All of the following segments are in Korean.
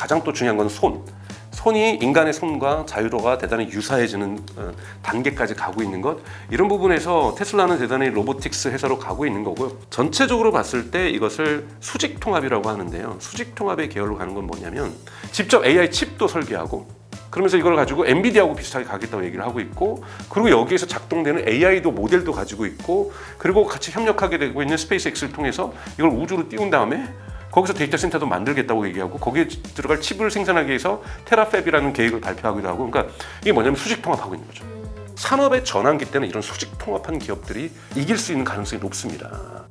가장 또 중요한 건 손이 인간의 손과 자유로가 대단히 유사해지는 단계까지 가고 있는 것, 이런 부분에서 테슬라는 대단히 로보틱스 회사로 가고 있는 거고요. 전체적으로 봤을 때 이것을 수직 통합이라고 하는데요. 수직 통합의 계열로 가는 건 뭐냐면 직접 AI 칩도 설계하고, 그러면서 이걸 가지고 엔비디아하고 비슷하게 가겠다고 얘기를 하고 있고, 그리고 여기에서 작동되는 AI도 모델도 가지고 있고, 그리고 같이 협력하게 되고 있는 스페이스X를 통해서 이걸 우주로 띄운 다음에 거기서 데이터 센터도 만들겠다고 얘기하고, 거기에 들어갈 칩을 생산하기 위해서 테라팹이라는 계획을 발표하기도 하고, 그러니까 이게 뭐냐면 수직 통합하고 있는 거죠. 산업의 전환기 때는 이런 수직 통합한 기업들이 이길 수 있는 가능성이 높습니다.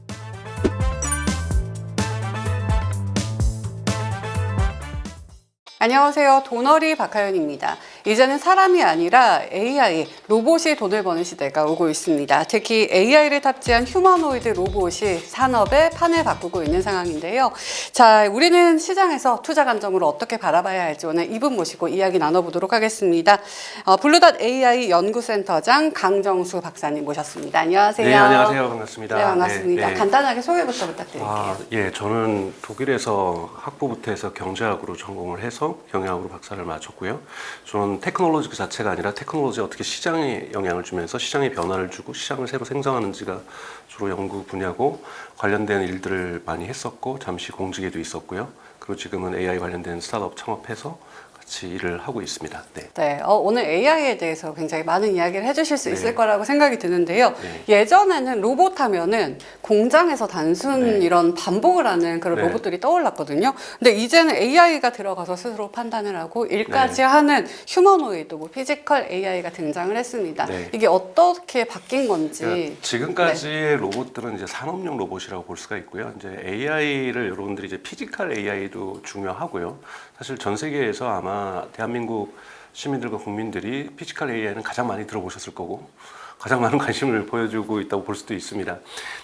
안녕하세요. 돈어리 박하연입니다. 이제는 사람이 아니라 AI, 로봇이 돈을 버는 시대가 오고 있습니다. 특히 AI를 탑재한 휴머노이드 로봇이 산업의 판을 바꾸고 있는 상황인데요. 자, 우리는 시장에서 투자 관점으로 어떻게 바라봐야 할지 오늘 이분 모시고 이야기 나눠보도록 하겠습니다. 블루닷 AI 연구센터장 강정수 박사님 모셨습니다. 안녕하세요. 네, 안녕하세요. 반갑습니다. 네, 반갑습니다. 네, 네. 간단하게 소개부터 부탁드릴게요. 예, 저는 독일에서 학부부터 해서 경제학으로 전공을 해서 경영학으로 박사를 마쳤고요. 저는 테크놀로지 그 자체가 아니라 테크놀로지가 어떻게 시장에 영향을 주면서 시장에 변화를 주고 시장을 새로 생성하는지가 주로 연구 분야고, 관련된 일들을 많이 했었고 잠시 공직에도 있었고요. 그리고 지금은 AI 관련된 스타트업 창업해서 같이 일을 하고 있습니다. 네. 네, 오늘 AI에 대해서 굉장히 많은 이야기를 해주실 수 있을 네. 거라고 생각이 드는데요. 네. 예전에는 로봇 하면은 공장에서 단순 네. 이런 반복을 하는 그런 네. 로봇들이 떠올랐거든요. 근데 이제는 AI가 들어가서 스스로 판단을 하고 일까지 네. 하는 휴머노이드, 피지컬 AI가 등장을 했습니다. 네. 이게 어떻게 바뀐 건지. 그러니까 지금까지의 로봇들은 이제 산업용 로봇이라고 볼 수가 있고요. 이제 AI를 여러분들이 이제 피지컬 AI도 중요하고요. 사실 전 세계에서 아마 대한민국 시민들과 국민들이 피지컬 AI는 가장 많이 들어보셨을 거고 가장 많은 관심을 보여주고 있다고 볼 수도 있습니다.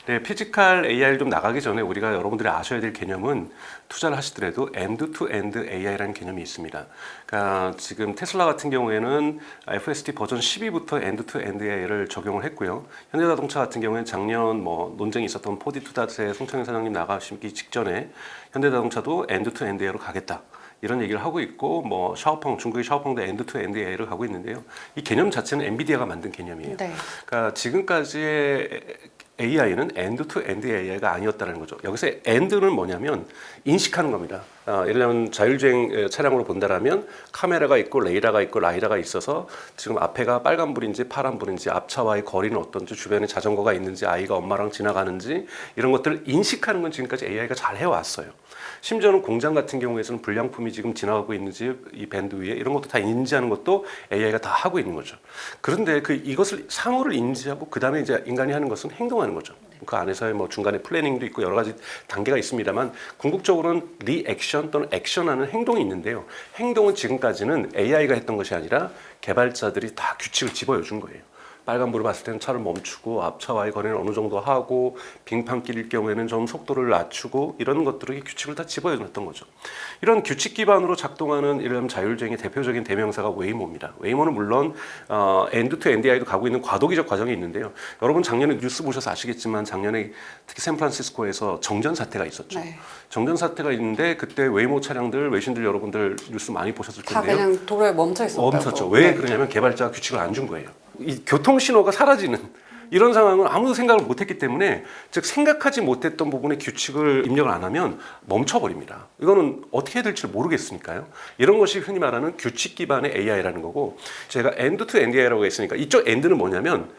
네, 피지컬 AI를 좀 나가기 전에 우리가 여러분들이 아셔야 될 개념은, 투자를 하시더라도 엔드-투-엔드 AI라는 개념이 있습니다. 그러니까 지금 테슬라 같은 경우에는 FSD 버전 12부터 엔드-투-엔드 AI를 적용을 했고요. 현대자동차 같은 경우에는 작년 논쟁이 있었던 포디 투닷의 송창현 사장님 나가시기 직전에 현대자동차도 엔드-투-엔드 AI로 가겠다, 이런 얘기를 하고 있고, 샤오펑, 중국의 샤오펑도 엔드-투-엔드 AI를 가고 있는데요. 이 개념 자체는 엔비디아가 만든 개념이에요. 네. 그러니까 지금까지의 AI는 엔드-투-엔드 AI가 아니었다는 거죠. 여기서 엔드는 뭐냐면 인식하는 겁니다. 예를 들면 자율주행 차량으로 본다라면 카메라가 있고 레이더가 있고 라이다가 있어서 지금 앞에가 빨간불인지 파란불인지, 앞차와의 거리는 어떤지, 주변에 자전거가 있는지, 아이가 엄마랑 지나가는지, 이런 것들을 인식하는 건 지금까지 AI가 잘 해왔어요. 심지어는 공장 같은 경우에서는 불량품이 지금 지나가고 있는지 이 밴드 위에, 이런 것도 다 인지하는 것도 AI가 다 하고 있는 거죠. 그런데 이것을 상호를 인지하고 그 다음에 이제 인간이 하는 것은 행동하는 거죠. 그 안에서의 중간에 플래닝도 있고 여러 가지 단계가 있습니다만, 궁극적으로는 리액션 또는 액션하는 행동이 있는데요. 행동은 지금까지는 AI가 했던 것이 아니라 개발자들이 다 규칙을 집어여 준 거예요. 빨간불을 봤을 때는 차를 멈추고 앞차와의 거리는 어느 정도 하고, 빙판길일 경우에는 좀 속도를 낮추고, 이런 것들의 규칙을 다 집어넣었던 거죠. 이런 규칙 기반으로 작동하는 이런 자율주행의 대표적인 대명사가 웨이모입니다. 웨이모는 물론 엔드-투-엔드 AI도 가고 있는 과도기적 과정이 있는데요. 여러분 작년에 뉴스 보셔서 아시겠지만 작년에 특히 샌프란시스코에서 정전 사태가 있었죠. 네. 정전 사태가 있는데 그때 웨이모 차량들, 외신들 여러분들 뉴스 많이 보셨을 텐데요. 다 그냥 도로에 멈춰 있었다고. 멈췄죠. 왜 네. 그러냐면 개발자가 규칙을 안 준 거예요. 이 교통신호가 사라지는 이런 상황을 아무도 생각을 못했기 때문에, 즉 생각하지 못했던 부분에 규칙을 입력을 안 하면 멈춰버립니다. 이거는 어떻게 해야 될지 모르겠으니까요. 이런 것이 흔히 말하는 규칙 기반의 AI라는 거고, 제가 엔드-투-엔드 AI라고 했으니까 이쪽 엔드는 뭐냐면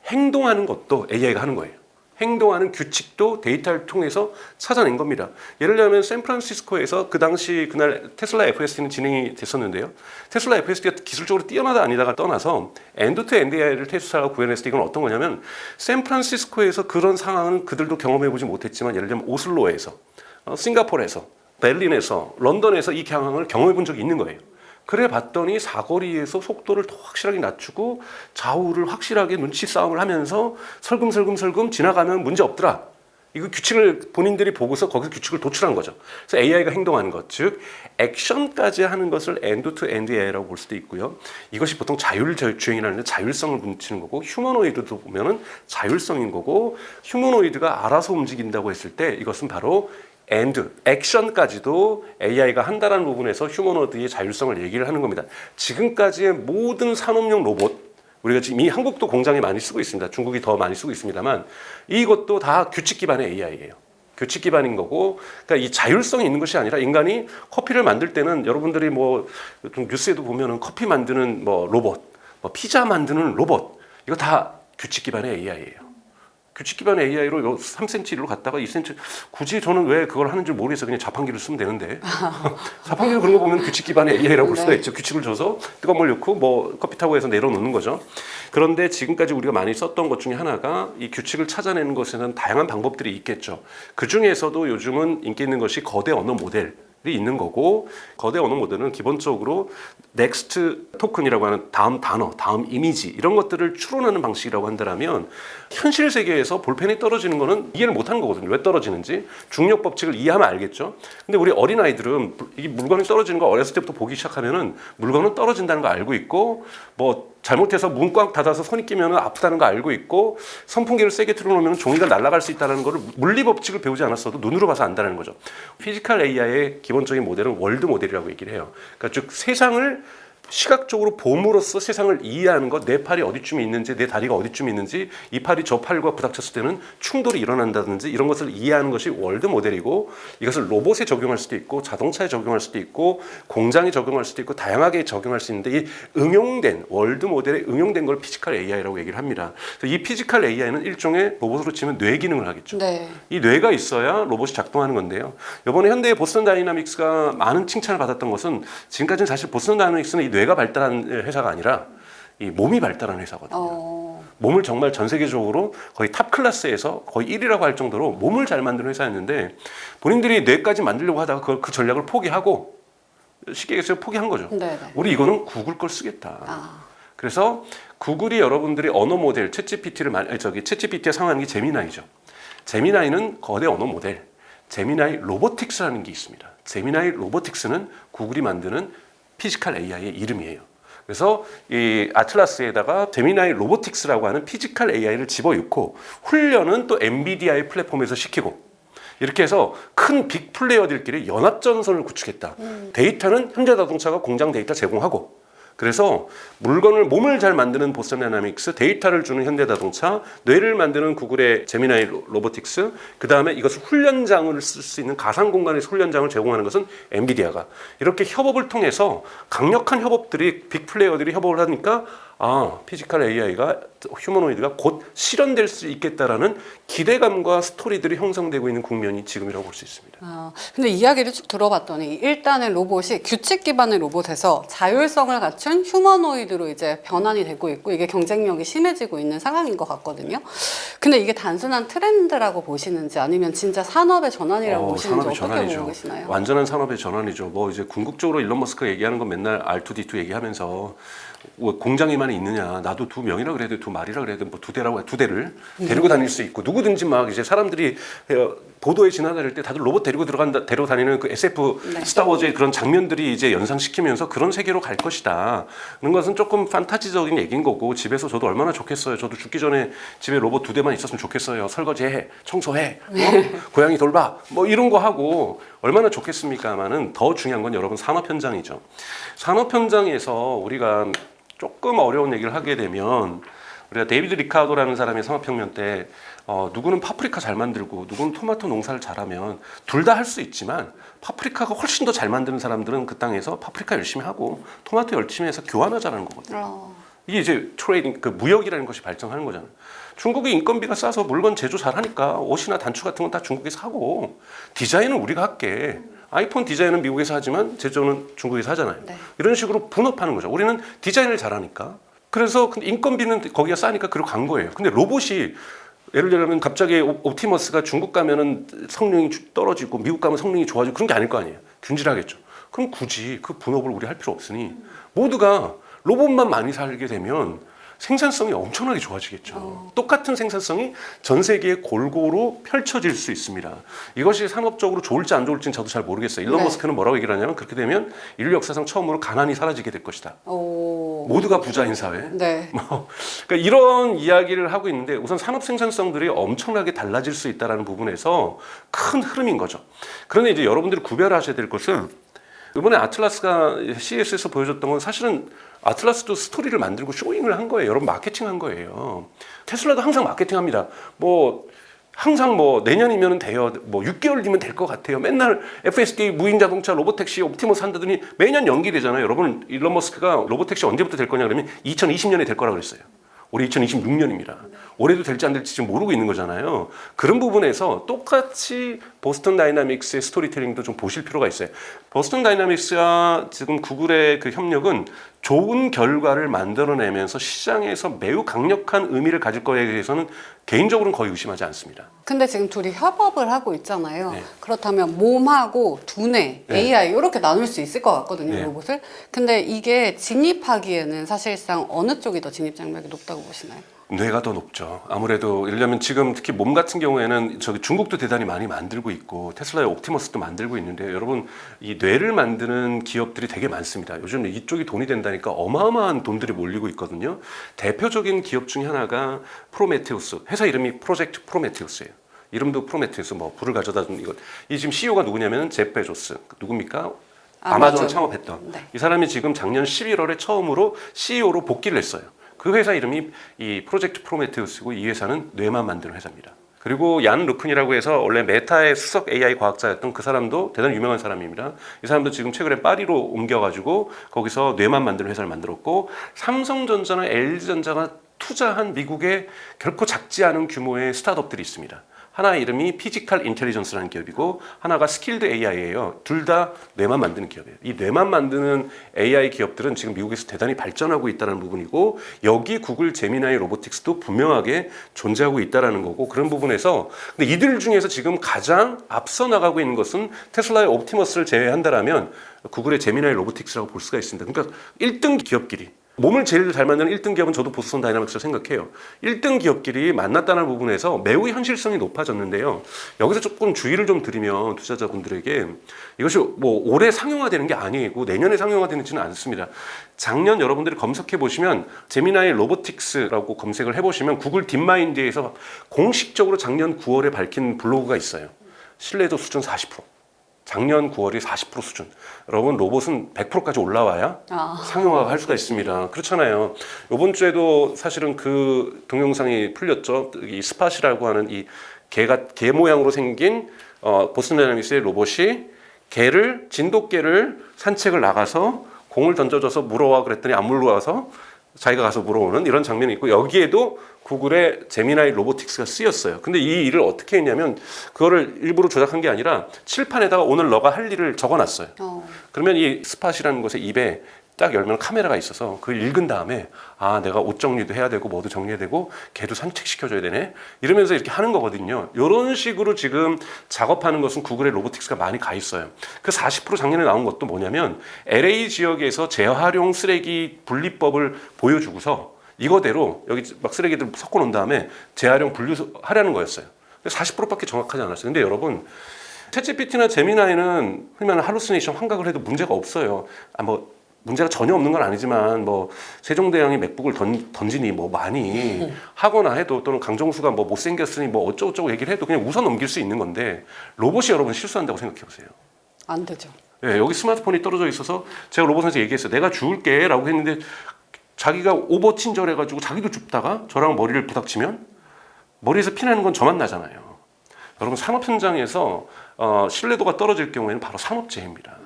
행동하는 것도 AI가 하는 거예요. 행동하는 규칙도 데이터를 통해서 찾아낸 겁니다. 예를 들면 샌프란시스코에서 그 당시 그날 테슬라 FSD는 진행이 됐었는데요. 테슬라 FSD가 기술적으로 뛰어나다 아니다가 떠나서 엔드-투-엔드 AI를 테슬라가 구현했을 때 이건 어떤 거냐면, 샌프란시스코에서 그런 상황은 그들도 경험해보지 못했지만, 예를 들면 오슬로에서, 싱가포르에서, 베를린에서, 런던에서 이 상황을 경험해본 적이 있는 거예요. 그래 봤더니 사거리에서 속도를 더 확실하게 낮추고 좌우를 확실하게 눈치 싸움을 하면서 설금설금 지나가면 문제 없더라. 이거 규칙을 본인들이 보고서 거기서 규칙을 도출한 거죠. 그래서 AI가 행동하는 것, 즉 액션까지 하는 것을 엔드-투-엔드 AI라고 볼 수도 있고요. 이것이 보통 자율주행이라는 자율성을 붙이는 거고, 휴머노이드도 보면은 자율성인 거고, 휴머노이드가 알아서 움직인다고 했을 때 이것은 바로 and, 액션까지도 AI가 한다는 부분에서 휴머노이드의 자율성을 얘기를 하는 겁니다. 지금까지의 모든 산업용 로봇, 우리가 지금 이 한국도 공장에 많이 쓰고 있습니다. 중국이 더 많이 쓰고 있습니다만 이것도 다 규칙 기반의 AI예요. 규칙 기반인 거고, 그러니까 이 자율성이 있는 것이 아니라 인간이 커피를 만들 때는 여러분들이 뭐 좀 뉴스에도 보면은 커피 만드는 뭐 로봇, 뭐 피자 만드는 로봇, 이거 다 규칙 기반의 AI예요. 규칙 기반의 AI로 3cm로 갔다가 2cm, 굳이 저는 왜 그걸 하는지 모르겠어요. 그냥 자판기를 쓰면 되는데. 자판기로 그런 거 보면 규칙 기반의 AI라고 볼 수가 있죠. 규칙을 줘서 뜨거운 물 넣고 뭐 커피 타고 해서 내려놓는 거죠. 그런데 지금까지 우리가 많이 썼던 것 중에 하나가 이 규칙을 찾아내는 것에는 다양한 방법들이 있겠죠. 그 중에서도 요즘은 인기 있는 것이 거대 언어 모델. 있는 거고, 거대 언어 모델은 기본적으로 넥스트 토큰이라고 하는 다음 단어, 다음 이미지 이런 것들을 추론하는 방식이라고 한다면 현실 세계에서 볼펜이 떨어지는 거는 이해를 못하는 거거든요. 왜 떨어지는지 중력 법칙을 이해하면 알겠죠. 근데 우리 어린 아이들은 이 물건이 떨어지는 거 어렸을 때부터 보기 시작하면은 물건은 떨어진다는 거 알고 있고, 뭐 잘못해서 문 꽉 닫아서 손이 끼면 아프다는 거 알고 있고, 선풍기를 세게 틀어놓으면 종이가 날아갈 수 있다는 거를 물리 법칙을 배우지 않았어도 눈으로 봐서 안다는 거죠. 피지컬 AI의 기본적인 모델은 월드 모델이라고 얘기를 해요. 그러니까 즉 세상을 시각적으로 봄으로써 세상을 이해하는 것, 내 팔이 어디쯤에 있는지, 내 다리가 어디쯤에 있는지, 이 팔이 저 팔과 부닥쳤을 때는 충돌이 일어난다든지 이런 것을 이해하는 것이 월드 모델이고, 이것을 로봇에 적용할 수도 있고 자동차에 적용할 수도 있고 공장에 적용할 수도 있고 다양하게 적용할 수 있는데, 이 응용된 월드 모델에 응용된 걸 피지컬 AI라고 얘기를 합니다. 그래서 이 피지컬 AI는 일종의 로봇으로 치면 뇌 기능을 하겠죠. 네. 이 뇌가 있어야 로봇이 작동하는 건데요. 이번에 현대의 보스턴 다이나믹스가 많은 칭찬을 받았던 것은, 지금까지는 사실 보스턴 다이나믹스는 이 뇌가 발달한 회사가 아니라 이 몸이 발달한 회사거든요. 몸을 정말 전 세계적으로 거의 탑 클래스에서 거의 1위라고 할 정도로 몸을 잘 만드는 회사였는데, 본인들이 뇌까지 만들려고 하다가 그 전략을 포기하고 쉽게 얘기해서 포기한 거죠. 네네. 우리 이거는 구글 걸 쓰겠다. 그래서 구글이 여러분들이 언어 모델 챗GPT에 상하는 게 제미나이죠. 제미나이는 거대 언어 모델, 제미나이 로보틱스라는 게 있습니다. 제미나이 로보틱스는 구글이 만드는 피지컬 AI의 이름이에요. 그래서 이 아틀라스에다가 제미나이 로보틱스라고 하는 피지컬 AI를 집어넣고 훈련은 또 엔비디아의 플랫폼에서 시키고, 이렇게 해서 큰 빅 플레이어들끼리 연합전선을 구축했다. 데이터는 현대자동차가 공장 데이터 제공하고, 그래서 몸을 잘 만드는 보스턴 다이나믹스, 데이터를 주는 현대자동차, 뇌를 만드는 구글의 제미나이 로보틱스, 그 다음에 이것을 훈련장을 쓸 수 있는 가상 공간에서 훈련장을 제공하는 것은 엔비디아가, 이렇게 협업을 통해서 강력한 협업들이 빅 플레이어들이 협업을 하니까 피지컬 AI가 휴머노이드가 곧 실현될 수 있겠다라는 기대감과 스토리들이 형성되고 있는 국면이 지금이라고 볼 수 있습니다. 근데 이야기를 쭉 들어봤더니 일단은 로봇이 규칙 기반의 로봇에서 자율성을 갖춘 휴머노이드로 이제 변환이 되고 있고, 이게 경쟁력이 심해지고 있는 상황인 것 같거든요. 근데 이게 단순한 트렌드라고 보시는지 아니면 진짜 산업의 전환이라고 보시는지 산업의 어떻게 전환이죠. 보고 계시나요? 완전한 산업의 전환이죠. 뭐 이제 궁극적으로 일론 머스크가 얘기하는 건 맨날 R2D2 얘기하면서 공장에만 있느냐, 나도 2명이라 그래야 돼, 2마리라 그래야 돼, 뭐 2대라고 해, 2대를 데리고 다닐 수 있고, 누구든지 막 이제 사람들이 보도에 지나다닐 때 다들 로봇 데리고 다니는 그 SF 스타워즈의 그런 장면들이 이제 연상시키면서 그런 세계로 갈 것이다. 그런 것은 조금 판타지적인 얘기인 거고, 집에서 저도 얼마나 좋겠어요. 저도 죽기 전에 집에 로봇 2대만 있었으면 좋겠어요. 설거지해, 청소해, 고양이 돌봐, 뭐 이런 거 하고 얼마나 좋겠습니까만은, 더 중요한 건 여러분 산업 현장이죠. 산업 현장에서 우리가 조금 어려운 얘기를 하게 되면, 우리가 데이비드 리카도라는 사람의 산업혁명 때 누구는 파프리카 잘 만들고 누구는 토마토 농사를 잘하면 둘 다 할 수 있지만, 파프리카가 훨씬 더 잘 만드는 사람들은 그 땅에서 파프리카 열심히 하고 토마토 열심히 해서 교환하자는 거거든요. 이게 이제 트레이딩, 그 무역이라는 것이 발전하는 거잖아요. 중국이 인건비가 싸서 물건 제조 잘하니까 옷이나 단추 같은 건 다 중국에서 하고, 디자인은 우리가 할게. 아이폰 디자인은 미국에서 하지만 제조는 중국에서 하잖아요. 네. 이런 식으로 분업하는 거죠. 우리는 디자인을 잘하니까. 그래서 인건비는 거기가 싸니까 그리고 간 거예요. 근데 로봇이 예를 들면 갑자기 옵티머스가 중국 가면은 성능이 떨어지고 미국 가면 성능이 좋아지고 그런 게 아닐 거 아니에요. 균질하겠죠. 그럼 굳이 그 분업을 우리 할 필요 없으니 모두가 로봇만 많이 살게 되면 생산성이 엄청나게 좋아지겠죠. 똑같은 생산성이 전 세계에 골고루 펼쳐질 수 있습니다. 이것이 산업적으로 좋을지 안 좋을지는 저도 잘 모르겠어요. 일론 네. 머스크는 뭐라고 얘기를 하냐면 그렇게 되면 인류 역사상 처음으로 가난이 사라지게 될 것이다. 오. 모두가 부자인 사회. 네. 그러니까 이런 이야기를 하고 있는데 우선 산업 생산성들이 엄청나게 달라질 수 있다는 부분에서 큰 흐름인 거죠. 그런데 이제 여러분들이 구별하셔야 될 것은 이번에 아틀라스가 CES에서 보여줬던 건 사실은 아틀라스도 스토리를 만들고 쇼잉을 한 거예요. 여러분 마케팅한 거예요. 테슬라도 항상 마케팅합니다. 항상 내년이면 돼요. 6개월 뒤면 될 것 같아요. 맨날 FSD 무인 자동차 로보택시 옵티머스 한다더니 매년 연기되잖아요. 여러분 일론 머스크가 로보택시 언제부터 될 거냐 그러면 2020년에 될 거라고 그랬어요. 올해 2026년입니다. 올해도 될지 안 될지 지금 모르고 있는 거잖아요. 그런 부분에서 똑같이 보스턴 다이나믹스의 스토리텔링도 좀 보실 필요가 있어요. 보스턴 다이나믹스와 지금 구글의 그 협력은 좋은 결과를 만들어내면서 시장에서 매우 강력한 의미를 가질 거에 대해서는 개인적으로는 거의 의심하지 않습니다. 근데 지금 둘이 협업을 하고 있잖아요. 네. 그렇다면 몸하고 두뇌, 네. AI 이렇게 나눌 수 있을 것 같거든요, 네. 로봇을. 근데 이게 진입하기에는 사실상 어느 쪽이 더 진입 장벽이 높다고 보시나요? 뇌가 더 높죠. 아무래도 왜냐하면 지금 특히 몸 같은 경우에는 저기 중국도 대단히 많이 만들고 있고 테슬라의 옵티머스도 만들고 있는데 여러분 이 뇌를 만드는 기업들이 되게 많습니다. 요즘 이쪽이 돈이 된다니까 어마어마한 돈들이 몰리고 있거든요. 대표적인 기업 중에 하나가 프로메테우스. 회사 이름이 프로젝트 프로메테우스예요. 이름도 프로메테우스 불을 가져다 준 이것. 이 지금 CEO가 누구냐면 제프 베조스. 누굽니까? 아마존을 창업했던. 네. 이 사람이 지금 작년 11월에 처음으로 CEO로 복귀를 했어요. 그 회사 이름이 이 프로젝트 프로메테우스고 이 회사는 뇌만 만드는 회사입니다. 그리고 얀 루큰이라고 해서 원래 메타의 수석 AI 과학자였던 그 사람도 대단히 유명한 사람입니다. 이 사람도 지금 최근에 파리로 옮겨가지고 거기서 뇌만 만드는 회사를 만들었고 삼성전자나 LG전자가 투자한 미국의 결코 작지 않은 규모의 스타트업들이 있습니다. 하나 이름이 피지컬 인텔리전스라는 기업이고 하나가 스킬드 AI예요. 둘 다 뇌만 만드는 기업이에요. 이 뇌만 만드는 AI 기업들은 지금 미국에서 대단히 발전하고 있다는 부분이고 여기 구글 제미나이 로보틱스도 분명하게 존재하고 있다는 거고 그런 부분에서 근데 이들 중에서 지금 가장 앞서 나가고 있는 것은 테슬라의 옵티머스를 제외한다라면 구글의 제미나이 로보틱스라고 볼 수가 있습니다. 그러니까 1등 기업끼리 몸을 제일 잘 만드는 1등 기업은 저도 보스턴 다이나믹스라고 생각해요. 1등 기업끼리 만났다는 부분에서 매우 현실성이 높아졌는데요. 여기서 조금 주의를 좀 드리면 투자자분들에게 이것이 올해 상용화되는 게 아니고 내년에 상용화되지는 않습니다. 작년 여러분들이 검색해 보시면 제미나이 로보틱스라고 검색을 해보시면 구글 딥마인드에서 공식적으로 작년 9월에 밝힌 블로그가 있어요. 신뢰도 수준 40%. 작년 9월이 40% 수준. 여러분 로봇은 100%까지 올라와야 상용화가 할 수가 있습니다. 그렇잖아요. 이번 주에도 사실은 그 동영상이 풀렸죠. 이 스팟이라고 하는 이 개 모양으로 생긴 보스턴 다이나믹스의 로봇이 진돗개를 산책을 나가서 공을 던져줘서 물어와 그랬더니 안 물어와서 자기가 가서 물어오는 이런 장면이 있고 여기에도 구글의 제미나이 로보틱스가 쓰였어요. 근데 이 일을 어떻게 했냐면 그거를 일부러 조작한 게 아니라 칠판에다가 오늘 너가 할 일을 적어놨어요. 그러면 이 스팟이라는 곳에 입에 딱 열면 카메라가 있어서 그걸 읽은 다음에 내가 옷 정리도 해야 되고 뭐도 정리해야 되고 걔도 산책시켜줘야 되네 이러면서 이렇게 하는 거거든요. 이런 식으로 지금 작업하는 것은 구글의 로보틱스가 많이 가 있어요. 그 40% 작년에 나온 것도 뭐냐면 LA 지역에서 재활용 쓰레기 분리법을 보여주고서 이거대로 여기 막 쓰레기들 섞어놓은 다음에 재활용 분류하려는 거였어요. 40%밖에 정확하지 않았어요. 근데 여러분 챗GPT나 제미나이는 흔히 말하는 할루시네이션 환각을 해도 문제가 없어요. 문제가 전혀 없는 건 아니지만 세종대왕이 맥북을 던지니 많이 하거나 해도 또는 강정수가 못생겼으니 어쩌고저쩌고 얘기를 해도 그냥 웃어 넘길 수 있는 건데 로봇이 여러분 실수한다고 생각해 보세요. 안 되죠. 예, 여기 스마트폰이 떨어져 있어서 제가 로봇한테 얘기했어요. 내가 죽을게 라고 했는데 자기가 오버 친절해가지고 자기도 죽다가 저랑 머리를 부닥치면 머리에서 피나는 건 저만 나잖아요. 여러분 산업 현장에서 신뢰도가 떨어질 경우에는 바로 산업재해입니다.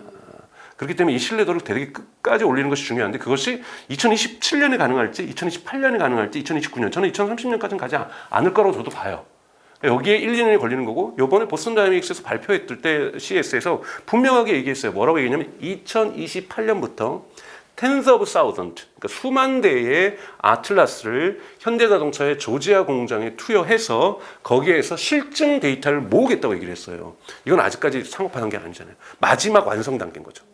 그렇기 때문에 이 신뢰도를 되게 끝까지 올리는 것이 중요한데 그것이 2027년에 가능할지 2028년에 가능할지 2029년 저는 2030년까지는 가지 않을 거라고 저도 봐요. 여기에 1, 2년이 걸리는 거고 이번에 보스턴 다이나믹스에서 발표했을 때 CES에서 분명하게 얘기했어요. 뭐라고 얘기했냐면 2028년부터 tens of thousands, 그러니까 수만 대의 아틀라스를 현대자동차의 조지아 공장에 투여해서 거기에서 실증 데이터를 모으겠다고 얘기를 했어요. 이건 아직까지 상업화한 게 아니잖아요. 마지막 완성 단계인 거죠.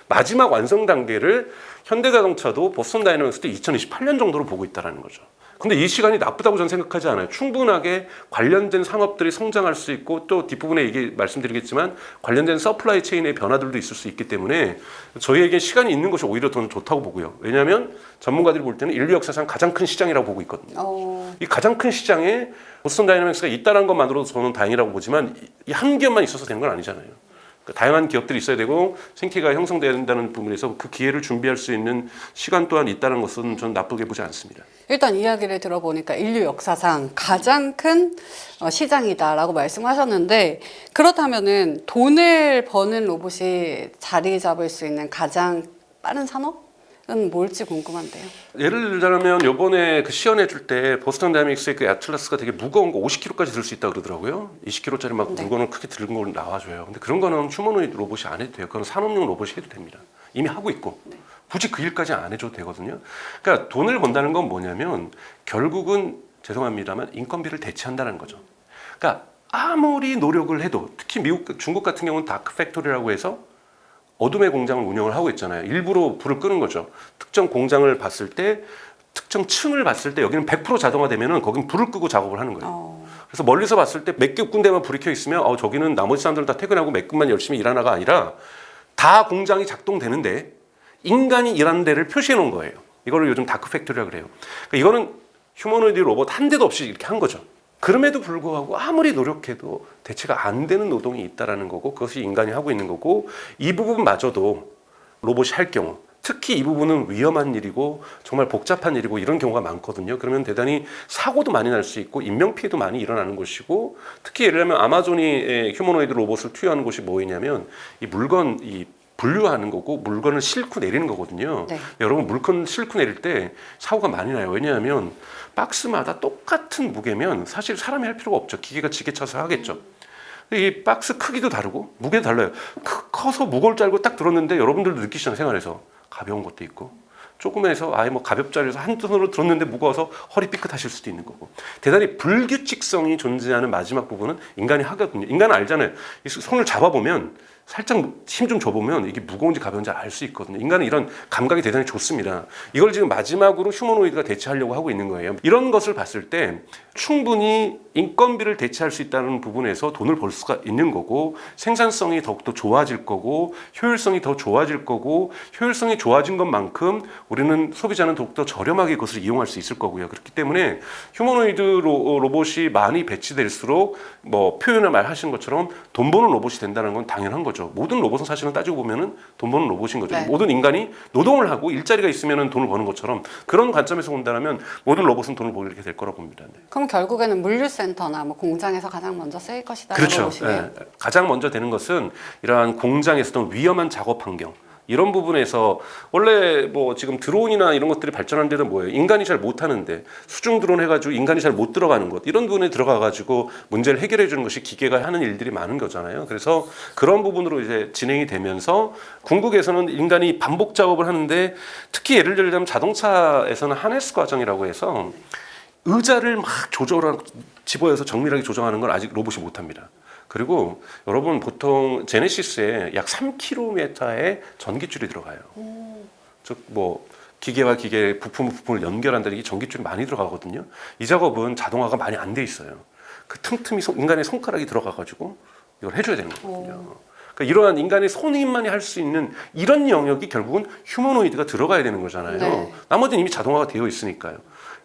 마지막 완성 단계를 현대자동차도 보스턴 다이내믹스도 2028년 정도로 보고 있다는 거죠. 근데 이 시간이 나쁘다고 저는 생각하지 않아요. 충분하게 관련된 산업들이 성장할 수 있고 또 뒷부분에 얘기 말씀드리겠지만 관련된 서플라이 체인의 변화들도 있을 수 있기 때문에 저희에게 시간이 있는 것이 오히려 더 좋다고 보고요. 왜냐하면 전문가들이 볼 때는 인류 역사상 가장 큰 시장이라고 보고 있거든요. 이 가장 큰 시장에 보스턴 다이내믹스가 있다는 것만으로도 저는 다행이라고 보지만 이 한 기업만 있어서 되는 건 아니잖아요. 다양한 기업들이 있어야 되고 생태계가 형성된다는 부분에서 그 기회를 준비할 수 있는 시간 또한 있다는 것은 저는 나쁘게 보지 않습니다. 일단 이야기를 들어보니까 인류 역사상 가장 큰 시장이다라고 말씀하셨는데 그렇다면은 돈을 버는 로봇이 자리 잡을 수 있는 가장 빠른 산업은 뭘지 궁금한데요. 예를 들자면 이번에 그 시연해 줄 때 보스턴 다이내믹스의 그 애틀라스가 되게 무거운 거 50kg까지 들 수 있다고 그러더라고요. 20kg짜리 막 네. 물건을 크게 들은 걸 나와줘요. 근데 그런 거는 휴머노이드 로봇이 안 해도 돼요. 그건 산업용 로봇이 해도 됩니다. 이미 하고 있고 굳이 그 일까지 안 해줘도 되거든요. 그러니까 돈을 번다는 건 뭐냐면 결국은 죄송합니다만 인건비를 대체한다는 거죠. 그러니까 아무리 노력을 해도 특히 미국, 중국 같은 경우는 다크 팩토리라고 해서 어둠의 공장을 운영을 하고 있잖아요. 일부러 불을 끄는 거죠. 특정 공장을 봤을 때, 특정 층을 봤을 때 여기는 100% 자동화되면은 거긴 불을 끄고 작업을 하는 거예요. 그래서 멀리서 봤을 때 몇 개 군데만 불이 켜 있으면 저기는 나머지 사람들은 다 퇴근하고 몇 군만 열심히 일하나가 아니라 다 공장이 작동되는데 인간이 일하는 데를 표시해 놓은 거예요. 이거를 요즘 다크 팩토리라고 그래요. 그러니까 이거는 휴머노이드 로봇 한 대도 없이 이렇게 한 거죠. 그럼에도 불구하고 아무리 노력해도 대체가 안 되는 노동이 있다라는 거고 그것이 인간이 하고 있는 거고 이 부분마저도 로봇이 할 경우 특히 이 부분은 위험한 일이고 정말 복잡한 일이고 이런 경우가 많거든요. 그러면 대단히 사고도 많이 날 수 있고 인명피해도 많이 일어나는 것이고 특히 예를 들면 아마존이 휴머노이드 로봇을 투여하는 곳이 뭐냐면 이 물건 분류하는 거고 물건을 싣고 내리는 거거든요. 네. 여러분 물건 싣고 내릴 때 사고가 많이 나요. 왜냐하면 박스마다 똑같은 무게면 사실 사람이 할 필요가 없죠. 기계가 지게차서 하겠죠. 이 박스 크기도 다르고 무게도 달라요. 커서 무거울 줄 알고 딱 들었는데 여러분들도 느끼시잖아요. 생활에서 가벼운 것도 있고 조금해서 아예 뭐 가볍자리에서 한 손으로 들었는데 무거워서 허리 삐끗하실 수도 있는 거고 대단히 불규칙성이 존재하는 마지막 부분은 인간이 하거든요. 인간은 알잖아요. 이 손을 잡아보면 살짝 힘 좀 줘보면 이게 무거운지 가벼운지 알 수 있거든요. 인간은 이런 감각이 대단히 좋습니다. 이걸 지금 마지막으로 휴머노이드가 대체하려고 하고 있는 거예요. 이런 것을 봤을 때 충분히 인건비를 대체할 수 있다는 부분에서 돈을 벌 수가 있는 거고 생산성이 더욱더 좋아질 거고 효율성이 더 좋아질 거고 효율성이 좋아진 것만큼 우리는 소비자는 더욱더 저렴하게 그것을 이용할 수 있을 거고요. 그렇기 때문에 휴머노이드 로봇이 많이 배치될수록 뭐 표현을 말하신 것처럼 돈 버는 로봇이 된다는 건 당연한 거죠. 모든 로봇은 사실은 따지고 보면은 돈 버는 로봇인 거죠. 네. 모든 인간이 노동을 하고 일자리가 있으면은 돈을 버는 것처럼 그런 관점에서 본다면 모든 로봇은 돈을 벌게 될 거라고 봅니다. 네. 그럼 결국에는 물류센터나 뭐 공장에서 가장 먼저 쓰일 것이다. 그렇죠. 예. 가장 먼저 되는 것은 이러한 공장에서도 위험한 작업 환경 이런 부분에서 원래 뭐 지금 드론이나 이런 것들이 발전한 데는 뭐예요? 인간이 잘 못하는데 수중 드론 해가지고 인간이 잘 못 들어가는 것 이런 부분에 들어가가지고 문제를 해결해 주는 것이 기계가 하는 일들이 많은 거잖아요. 그래서 그런 부분으로 이제 진행이 되면서 궁극에서는 인간이 반복 작업을 하는데 특히 예를 들자면 자동차에서는 하네스 과정이라고 해서 의자를 막 조절하고 집어여서 정밀하게 조정하는 걸 아직 로봇이 못합니다. 그리고 여러분 보통 제네시스에 약 3km의 전기줄이 들어가요. 즉 뭐 기계와 기계 부품을 연결한다는 게 전기줄이 많이 들어가거든요. 이 작업은 자동화가 많이 안 돼 있어요. 그 틈틈이 인간의 손가락이 들어가가지고 이걸 해줘야 되는 거거든요. 그러니까 이러한 인간의 손님만이 할 수 있는 이런 영역이 결국은 휴머노이드가 들어가야 되는 거잖아요. 네. 나머지는 이미 자동화가 되어 있으니까요.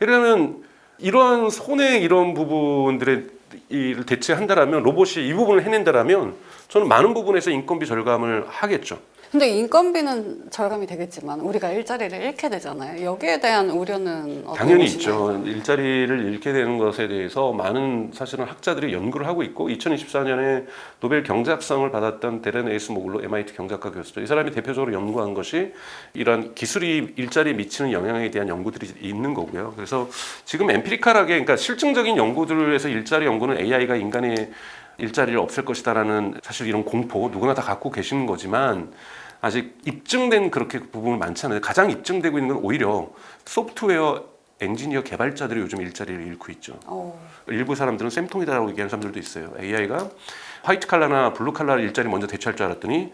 예를 들면 이러한 손의 이런 부분들의 를 대체한다라면 로봇이 이 부분을 해낸다라면 저는 많은 부분에서 인건비 절감을 하겠죠. 근데 인건비는 절감이 되겠지만 우리가 일자리를 잃게 되잖아요. 여기에 대한 우려는 어떤 당연히 것이나요? 있죠. 일자리를 잃게 되는 것에 대해서 많은 사실은 학자들이 연구를 하고 있고 2024년에 노벨 경제학상을 받았던 데렌 에이스 모글로 MIT 경제학과 교수죠. 이 사람이 대표적으로 연구한 것이 이런 기술이 일자리에 미치는 영향에 대한 연구들이 있는 거고요. 그래서 지금 엠피리컬하게 그러니까 실증적인 연구들에서 일자리 연구는 AI가 인간의 일자리를 없앨 것이다라는 사실 이런 공포 누구나 다 갖고 계시는 거지만 아직 입증된 그렇게 부분은 많지 않아요. 가장 입증되고 있는 건 오히려 소프트웨어 엔지니어 개발자들이 요즘 일자리를 잃고 있죠. 일부 사람들은 쌤통이다라고 얘기하는 사람들도 있어요. AI가 화이트 칼라나 블루 칼라 일자리 먼저 대체할 줄 알았더니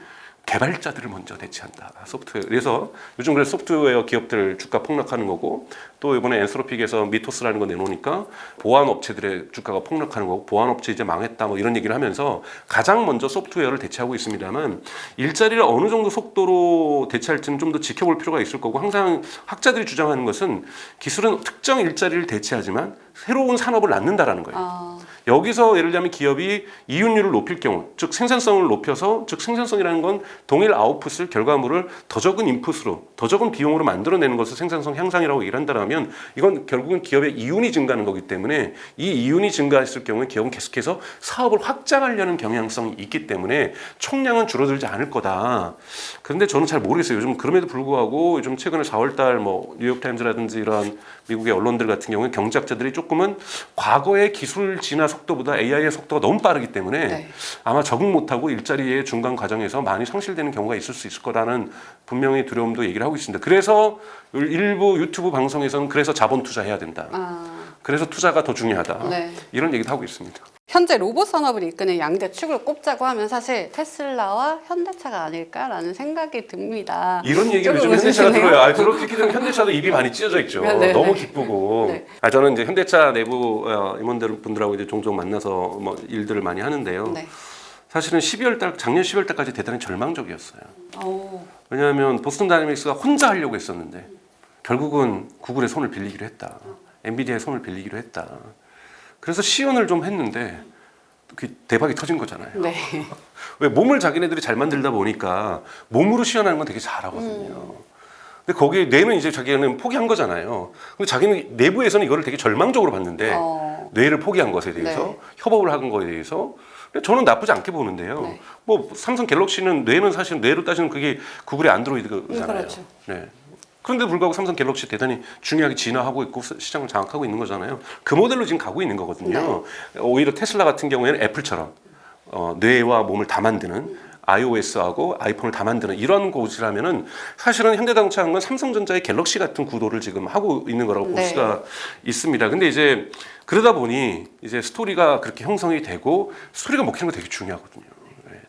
개발자들을 먼저 대체한다. 소프트웨어. 그래서 요즘 그래서 소프트웨어 기업들 주가 폭락하는 거고 또 이번에 엔스로픽에서 미토스라는 거 내놓으니까 보안 업체들의 주가가 폭락하는 거고 보안 업체 이제 망했다 뭐 이런 얘기를 하면서 가장 먼저 소프트웨어를 대체하고 있습니다만 일자리를 어느 정도 속도로 대체할지는 좀 더 지켜볼 필요가 있을 거고 항상 학자들이 주장하는 것은 기술은 특정 일자리를 대체하지만 새로운 산업을 낳는다라는 거예요. 여기서 예를 들면 기업이 이윤율을 높일 경우, 즉 생산성을 높여서, 즉 생산성이라는 건 동일 아웃풋을 결과물을 더 적은 인풋으로, 더 적은 비용으로 만들어내는 것을 생산성 향상이라고 얘기를 한다면 이건 결국은 기업의 이윤이 증가하는 거기 때문에 이 이윤이 증가했을 경우에 기업은 계속해서 사업을 확장하려는 경향성이 있기 때문에 총량은 줄어들지 않을 거다. 그런데 저는 잘 모르겠어요. 요즘 그럼에도 불구하고 요즘 최근에 4월달 뭐 뉴욕타임즈라든지 이런 미국의 언론들 같은 경우는 경제학자들이 조금은 과거의 기술 진화 속도보다 AI의 속도가 너무 빠르기 때문에 네. 아마 적응 못하고 일자리의 중간 과정에서 많이 상실되는 경우가 있을 수 있을 거라는 분명히 두려움도 얘기를 하고 있습니다. 그래서 일부 유튜브 방송에서는 그래서 자본 투자해야 된다. 그래서 투자가 더 중요하다. 네. 이런 얘기도 하고 있습니다. 현재 로봇 산업을 이끄는 양대 축을 꼽자고 하면 사실 테슬라와 현대차가 아닐까라는 생각이 듭니다. 이런 얘기를 요즘 조금 현대차가 웃으시네요. 들어요. 그렇게 되면 현대차도 입이 많이 찢어져 있죠. 네. 너무 기쁘고. 네. 저는 이제 현대차 내부 임원분들하고 이제 종종 만나서 뭐 일들을 많이 하는데요. 네. 사실은 작년 12월 달까지 대단히 절망적이었어요. 오. 왜냐하면 보스턴 다이내믹스가 혼자 하려고 했었는데 결국은 구글의 손을 빌리기로 했다. 엔비디아의 손을 빌리기로 했다. 그래서 시연을 좀 했는데 그 대박이 터진 거잖아요. 네. 왜 몸을 자기네들이 잘 만들다 보니까 몸으로 시연하는 건 되게 잘하거든요. 근데 거기에 뇌는 이제 자기는 포기한 거잖아요. 근데 자기는 내부에서는 이거를 되게 절망적으로 봤는데 뇌를 포기한 것에 대해서 네. 협업을 하는 거에 대해서 저는 나쁘지 않게 보는데요. 네. 뭐 삼성 갤럭시는 뇌는 사실 뇌로 따지면 그게 구글의 안드로이드잖아요. 그렇죠. 네. 그런데 불구하고 삼성 갤럭시 대단히 중요하게 진화하고 있고 시장을 장악하고 있는 거잖아요. 그 모델로 지금 가고 있는 거거든요. 오히려 테슬라 같은 경우에는 애플처럼 뇌와 몸을 다 만드는 iOS하고 아이폰을 다 만드는 이런 곳이라면은 사실은 현대자동차는 건 삼성전자의 갤럭시 같은 구도를 지금 하고 있는 거라고 볼 네. 수가 있습니다. 근데 이제 그러다 보니 이제 스토리가 그렇게 형성이 되고 스토리가 먹히는 거 되게 중요하거든요.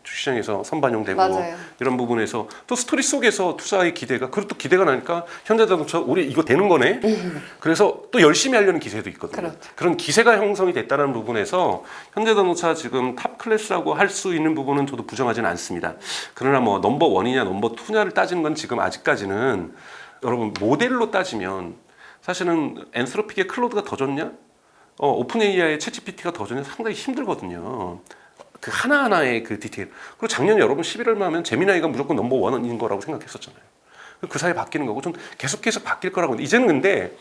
시장에서 선반영되고 맞아요. 이런 부분에서 또 스토리 속에서 투자의 기대가 그리고 또 기대가 나니까 현대자동차 우리 이거 되는 거네. 그래서 또 열심히 하려는 기세도 있거든요. 그렇죠. 그런 기세가 형성이 됐다는 부분에서 현대자동차 지금 탑 클래스라고 할 수 있는 부분은 저도 부정하지는 않습니다. 그러나 뭐 넘버 원이냐 넘버 투냐를 따지는 건 지금 아직까지는 여러분 모델로 따지면 사실은 엔스로픽의 클로드가 더 좋냐? 오픈 AI의 챗GPT가 더 좋냐? 상당히 힘들거든요. 그 하나하나의 그 디테일. 그리고 작년 여러분 11월만 하면 제미나이가 무조건 넘버 원인 거라고 생각했었잖아요. 그 사이에 바뀌는 거고 좀 계속해서 바뀔 거라고. 이제는 근데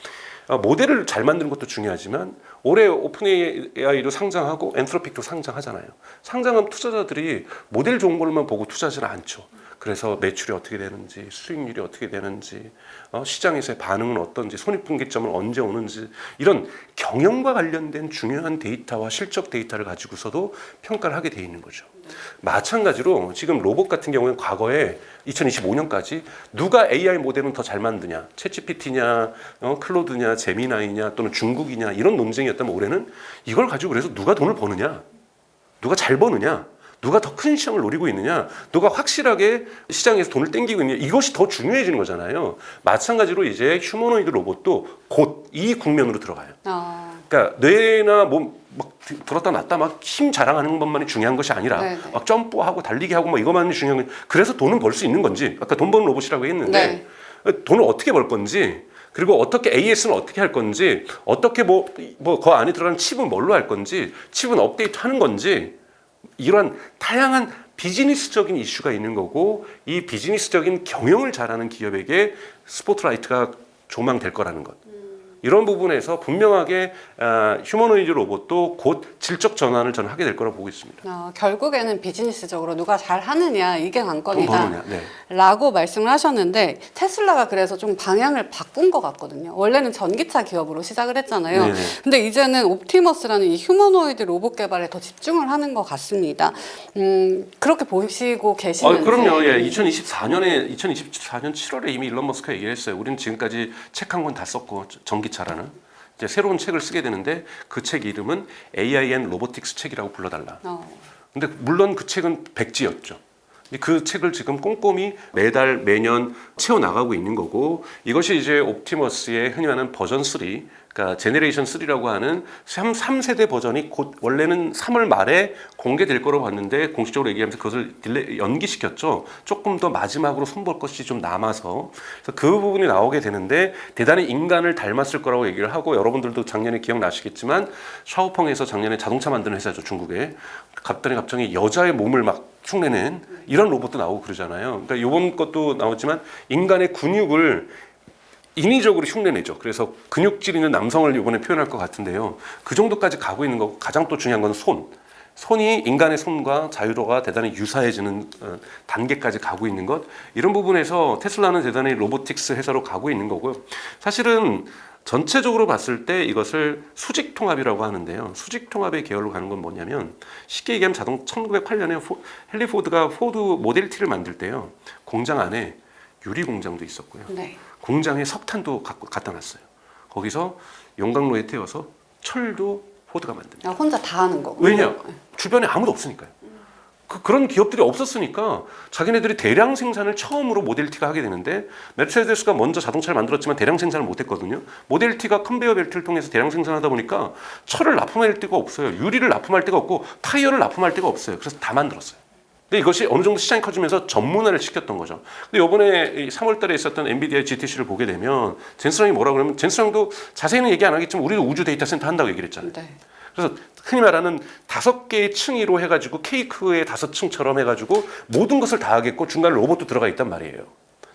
모델을 잘 만드는 것도 중요하지만 올해 오픈 AI도 상장하고 엔트로픽도 상장하잖아요. 상장하면 투자자들이 모델 좋은 걸만 보고 투자하지는 않죠. 그래서 매출이 어떻게 되는지, 수익률이 어떻게 되는지, 시장에서의 반응은 어떤지, 손익분기점은 언제 오는지 이런 경영과 관련된 중요한 데이터와 실적 데이터를 가지고서도 평가를 하게 돼 있는 거죠. 마찬가지로 지금 로봇 같은 경우는 과거에 2025년까지 누가 AI 모델은 더 잘 만드냐, 챗GPT냐, 클로드냐, 제미나이냐 또는 중국이냐 이런 논쟁이었다면 올해는 이걸 가지고 그래서 누가 돈을 버느냐, 누가 잘 버느냐, 누가 더 큰 시장을 노리고 있느냐, 누가 확실하게 시장에서 돈을 땡기고 있느냐 이것이 더 중요해지는 거잖아요. 마찬가지로 이제 휴머노이드 로봇도 곧 이 국면으로 들어가요. 그러니까 뇌나 몸 막 들었다 놨다 막 힘 자랑하는 것만이 중요한 것이 아니라 네네. 막 점프하고 달리기 하고 뭐 이것만이 중요한 거. 그래서 돈은 벌 수 있는 건지 아까 돈 버는 로봇이라고 했는데 돈을 어떻게 벌 건지 그리고 어떻게 AS는 어떻게 할 건지 어떻게 뭐 그 안에 들어가는 칩은 뭘로 할 건지 칩은 업데이트 하는 건지 이런 다양한 비즈니스적인 이슈가 있는 거고 이 비즈니스적인 경영을 잘하는 기업에게 스포트라이트가 조망될 거라는 것. 이런 부분에서 분명하게 휴머노이드 로봇도 곧 질적 전환을 저는 하게 될 거라고 보고 있습니다. 결국에는 비즈니스적으로 누가 잘 하느냐 이게 돈 관건이다 버느냐. 네. 라고 말씀을 하셨는데 테슬라가 그래서 좀 방향을 바꾼 것 같거든요. 원래는 전기차 기업으로 시작을 했잖아요. 네네. 근데 이제는 옵티머스라는 이 휴머노이드 로봇 개발에 더 집중을 하는 것 같습니다. 그렇게 보시고 계시는지. 그럼요. 예, 2024년 7월에 이미 일론 머스크가 얘기를 했어요. 우리는 지금까지 책 한 권 다 썼고 전기차라는 이제 새로운 책을 쓰게 되는데 그 책 이름은 AI and Robotics 책이라고 불러달라. 근데 물론 그 책은 백지였죠. 그 책을 지금 꼼꼼히 매달 매년 채워나가고 있는 거고 이것이 이제 옵티머스의 흔히 말하는 버전 3 그러니까 제네레이션 3라고 하는 3세대 버전이 곧 원래는 3월 말에 공개될 거로 봤는데 공식적으로 얘기하면서 그것을 연기시켰죠. 조금 더 마지막으로 손볼 것이 좀 남아서 그래서 그 부분이 나오게 되는데 대단히 인간을 닮았을 거라고 얘기를 하고 여러분들도 작년에 기억나시겠지만 샤오펑에서 작년에 자동차 만드는 회사죠. 중국에 갑자기 여자의 몸을 막 흉내낸 이런 로봇도 나오고 그러잖아요. 그러니까 이번 것도 나왔지만 인간의 근육을 인위적으로 흉내내죠. 그래서 근육질 있는 남성을 이번에 표현할 것 같은데요. 그 정도까지 가고 있는 거고 가장 또 중요한 건 손. 손이 인간의 손과 자유로가 대단히 유사해지는 단계까지 가고 있는 것. 이런 부분에서 테슬라는 대단히 로보틱스 회사로 가고 있는 거고요. 사실은 전체적으로 봤을 때 이것을 수직 통합이라고 하는데요. 수직 통합의 계열로 가는 건 뭐냐면 쉽게 얘기하면 1908년에 헨리 포드가 포드 모델 T를 만들 때요. 공장 안에 유리 공장도 있었고요. 네. 공장에 석탄도 갖다 놨어요. 거기서 용광로에 태워서 철도 포드가 만듭니다. 혼자 다 하는 거고. 왜냐? 주변에 아무도 없으니까요. 그런 기업들이 없었으니까 자기네들이 대량 생산을 처음으로 모델 T가 하게 되는데 메르세데스가 먼저 자동차를 만들었지만 대량 생산을 못했거든요. 모델 T가 컨베이어 벨트를 통해서 대량 생산하다 보니까 철을 납품할 데가 없어요. 유리를 납품할 데가 없고 타이어를 납품할 데가 없어요. 그래서 다 만들었어요. 근데 이것이 어느 정도 시장이 커지면서 전문화를 시켰던 거죠. 근데 이번에 3월달에 있었던 엔비디아 GTC를 보게 되면 젠스랑이 뭐라고 그러면 젠스랑도 자세히는 얘기 안 하겠지만 우리도 우주 데이터 센터 한다고 얘기를 했잖아요. 네. 그래서 흔히 말하는 5개의 층위로 해가지고 케이크의 5층처럼 해가지고 모든 것을 다 하겠고 중간에 로봇도 들어가 있단 말이에요.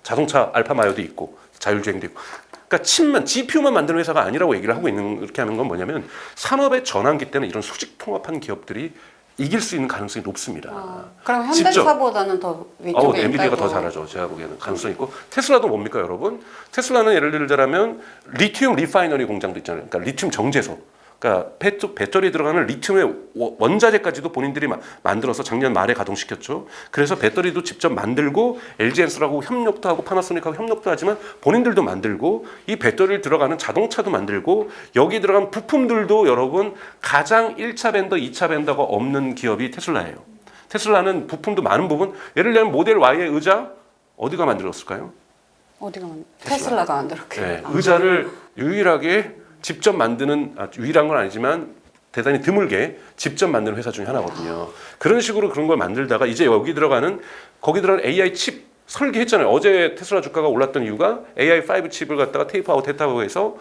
자동차 알파마요도 있고 자율주행도 있고. 그러니까 칩만 GPU만 만드는 회사가 아니라고 얘기를 하고 있는 이렇게 하는 건 뭐냐면 산업의 전환기 때는 이런 수직 통합한 기업들이 이길 수 있는 가능성이 높습니다. 그럼 현대차보다는 더 위쪽에 엔비디아가 있다고. 더 잘하죠. 제가 보기에는 가능성이 있고 테슬라도 뭡니까 여러분? 테슬라는 예를 들자면 리튬 리파이너리 공장도 있잖아요. 그러니까 리튬 정제소. 그러니까 배터리에 들어가는 리튬의 원자재까지도 본인들이 만들어서 작년 말에 가동시켰죠. 그래서 배터리도 직접 만들고 LG엔솔하고 협력도 하고 파나소닉하고 협력도 하지만 본인들도 만들고 이 배터리를 들어가는 자동차도 만들고 여기 들어간 부품들도 여러분 가장 1차 벤더, 2차 벤더가 없는 기업이 테슬라예요. 테슬라는 부품도 많은 부분 예를 들면 모델 Y의 의자 어디가 만들었을까요? 테슬라가 만들었게. 네, 의자를 유일하게 직접 만드는 유일한 건 아니지만 대단히 드물게 직접 만드는 회사 중에 하나거든요. 그런 식으로 그런 걸 만들다가 이제 거기 들어가는 AI 칩 설계했잖아요. 어제 테슬라 주가가 올랐던 이유가 AI5 칩을 갖다가 테이프아웃 했다고 해서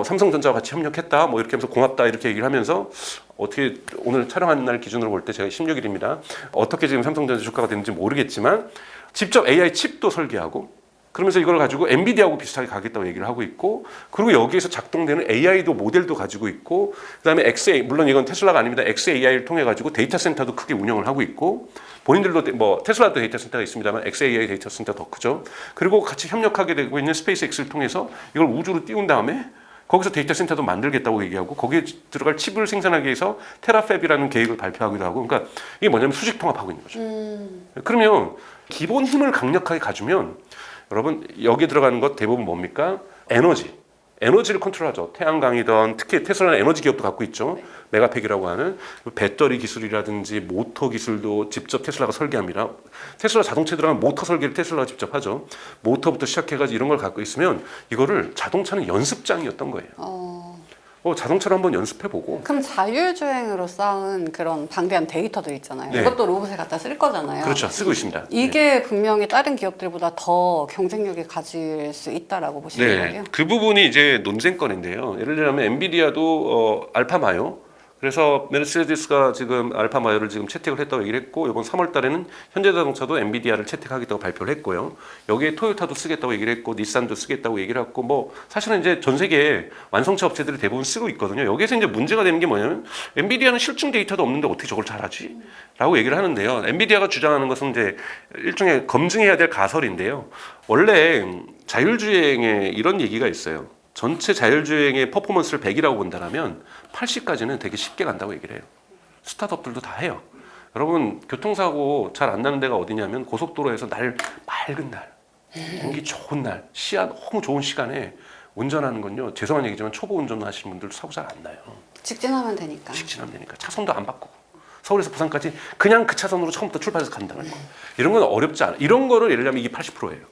삼성전자와 같이 협력했다 뭐 이렇게 하면서 고맙다 이렇게 얘기를 하면서 어떻게 오늘 촬영하는 날 기준으로 볼 때 제가 16일입니다. 어떻게 지금 삼성전자 주가가 되는지 모르겠지만 직접 AI 칩도 설계하고 그러면서 이걸 가지고 엔비디아하고 비슷하게 가겠다고 얘기를 하고 있고 그리고 여기에서 작동되는 AI도 모델도 가지고 있고 그다음에 XA 물론 이건 테슬라가 아닙니다. XAI를 통해 가지고 데이터 센터도 크게 운영을 하고 있고 본인들도 뭐 테슬라도 데이터 센터가 있습니다만 XAI 데이터 센터 더 크죠. 그리고 같이 협력하게 되고 있는 스페이스X를 통해서 이걸 우주로 띄운 다음에 거기서 데이터 센터도 만들겠다고 얘기하고 거기에 들어갈 칩을 생산하기 위해서 테라팹이라는 계획을 발표하기도 하고 그러니까 이게 뭐냐면 수직 통합하고 있는 거죠. 그러면 기본 힘을 강력하게 가지면 여러분 여기 들어가는 것 대부분 뭡니까? 에너지를 컨트롤하죠. 태양광이든 특히 테슬라는 에너지 기업도 갖고 있죠. 메가팩이라고 하는 배터리 기술이라든지 모터 기술도 직접 테슬라가 설계합니다. 테슬라 자동차에 들어가면 모터 설계를 테슬라가 직접 하죠. 모터부터 시작해가지고 이런 걸 갖고 있으면 이거를 자동차는 연습장이었던 거예요. 자동차를 한번 연습해보고. 그럼 자율주행으로 쌓은 그런 방대한 데이터들 있잖아요. 네. 이것도 로봇에 갖다 쓸 거잖아요. 그렇죠. 쓰고 있습니다. 이게 분명히 다른 기업들보다 더 경쟁력이 가질 수 있다라고 보시는 거예요? 그 부분이 이제 논쟁거리인데요. 예를 들면 엔비디아도 알파마요. 그래서 메르세데스가 지금 알파마요를 지금 채택을 했다고 얘기를 했고 이번 3월 달에는 현대자동차도 엔비디아를 채택하겠다고 발표를 했고요. 여기에 토요타도 쓰겠다고 얘기를 했고 닛산도 쓰겠다고 얘기를 했고 뭐 사실은 이제 전 세계 완성차 업체들이 대부분 쓰고 있거든요. 여기에서 이제 문제가 되는 게 뭐냐면 엔비디아는 실증 데이터도 없는데 어떻게 저걸 잘하지? 라고 얘기를 하는데요. 엔비디아가 주장하는 것은 이제 일종의 검증해야 될 가설인데요. 원래 자율주행에 이런 얘기가 있어요. 전체 자율주행의 퍼포먼스를 100이라고 본다면 80까지는 되게 쉽게 간다고 얘기를 해요. 스타트업들도 다 해요. 여러분 교통사고 잘 안 나는 데가 어디냐면 고속도로에서 맑은 날, 공기 좋은 날, 시야 너무 좋은 시간에 운전하는 건요. 죄송한 얘기지만 초보 운전하시는 분들 사고 잘 안 나요. 직진하면 되니까. 차선도 안 바꾸고 서울에서 부산까지 그냥 그 차선으로 처음부터 출발해서 간다는 거. 이런 건 어렵지 않아. 이런 거를 예를 들면 이게 80%예요.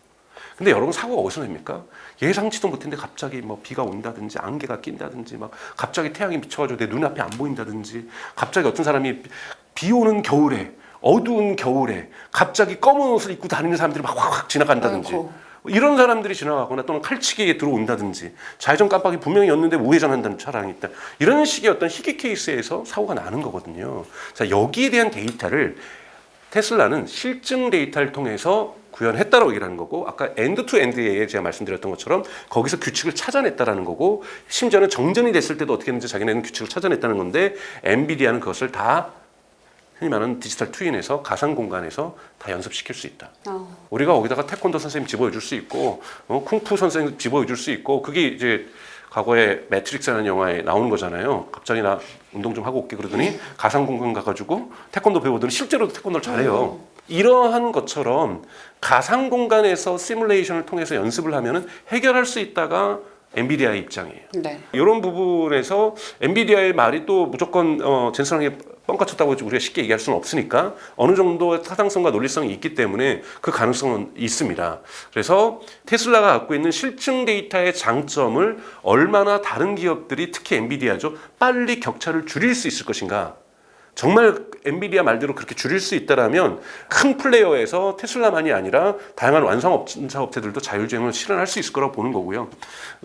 근데 여러분 사고가 어디서 납니까? 예상치도 못했는데 갑자기 뭐 비가 온다든지 안개가 낀다든지 막 갑자기 태양이 미쳐가지고 내 눈앞이 안 보인다든지 갑자기 어떤 사람이 비 오는 겨울에 어두운 겨울에 갑자기 검은 옷을 입고 다니는 사람들이 막 확 지나간다든지 아이고. 이런 사람들이 지나가거나 또는 칼치기에 들어온다든지 좌회전 깜빡이 분명히 였는데 우회전한다는 차량이 있다. 이런 식의 어떤 희귀 케이스에서 사고가 나는 거거든요. 자, 여기에 대한 데이터를 테슬라는 실증 데이터를 통해서 구현했다라고 얘기하는 거고 아까 엔드-투-엔드에 제가 말씀드렸던 것처럼 거기서 규칙을 찾아냈다라는 거고 심지어는 정전이 됐을 때도 어떻게 했는지 자기네는 규칙을 찾아냈다는 건데 엔비디아는 그것을 다 흔히 말하는 디지털 트윈에서 가상 공간에서 다 연습시킬 수 있다. 우리가 거기다가 태권도 선생님 집어줄 수 있고 쿵푸 선생님 집어줄 수 있고 그게 이제 과거에 매트릭스라는 영화에 나오는 거잖아요. 갑자기 나 운동 좀 하고 올게 그러더니 가상 공간 가가지고 태권도 배우더니 실제로도 태권도를 잘해요. 이러한 것처럼 가상 공간에서 시뮬레이션을 통해서 연습을 하면은 해결할 수 있다가 엔비디아의 입장이에요. 네. 이런 부분에서 엔비디아의 말이 또 무조건 젠슨하게 뻥까쳤다고 우리가 쉽게 얘기할 수는 없으니까 어느 정도 타당성과 논리성이 있기 때문에 그 가능성은 있습니다. 그래서 테슬라가 갖고 있는 실증 데이터의 장점을 얼마나 다른 기업들이 특히 엔비디아죠 빨리 격차를 줄일 수 있을 것인가. 정말 엔비디아 말대로 그렇게 줄일 수 있다라면 큰 플레이어에서 테슬라만이 아니라 다양한 완성차 업체들도 자율주행을 실현할 수 있을 거라고 보는 거고요.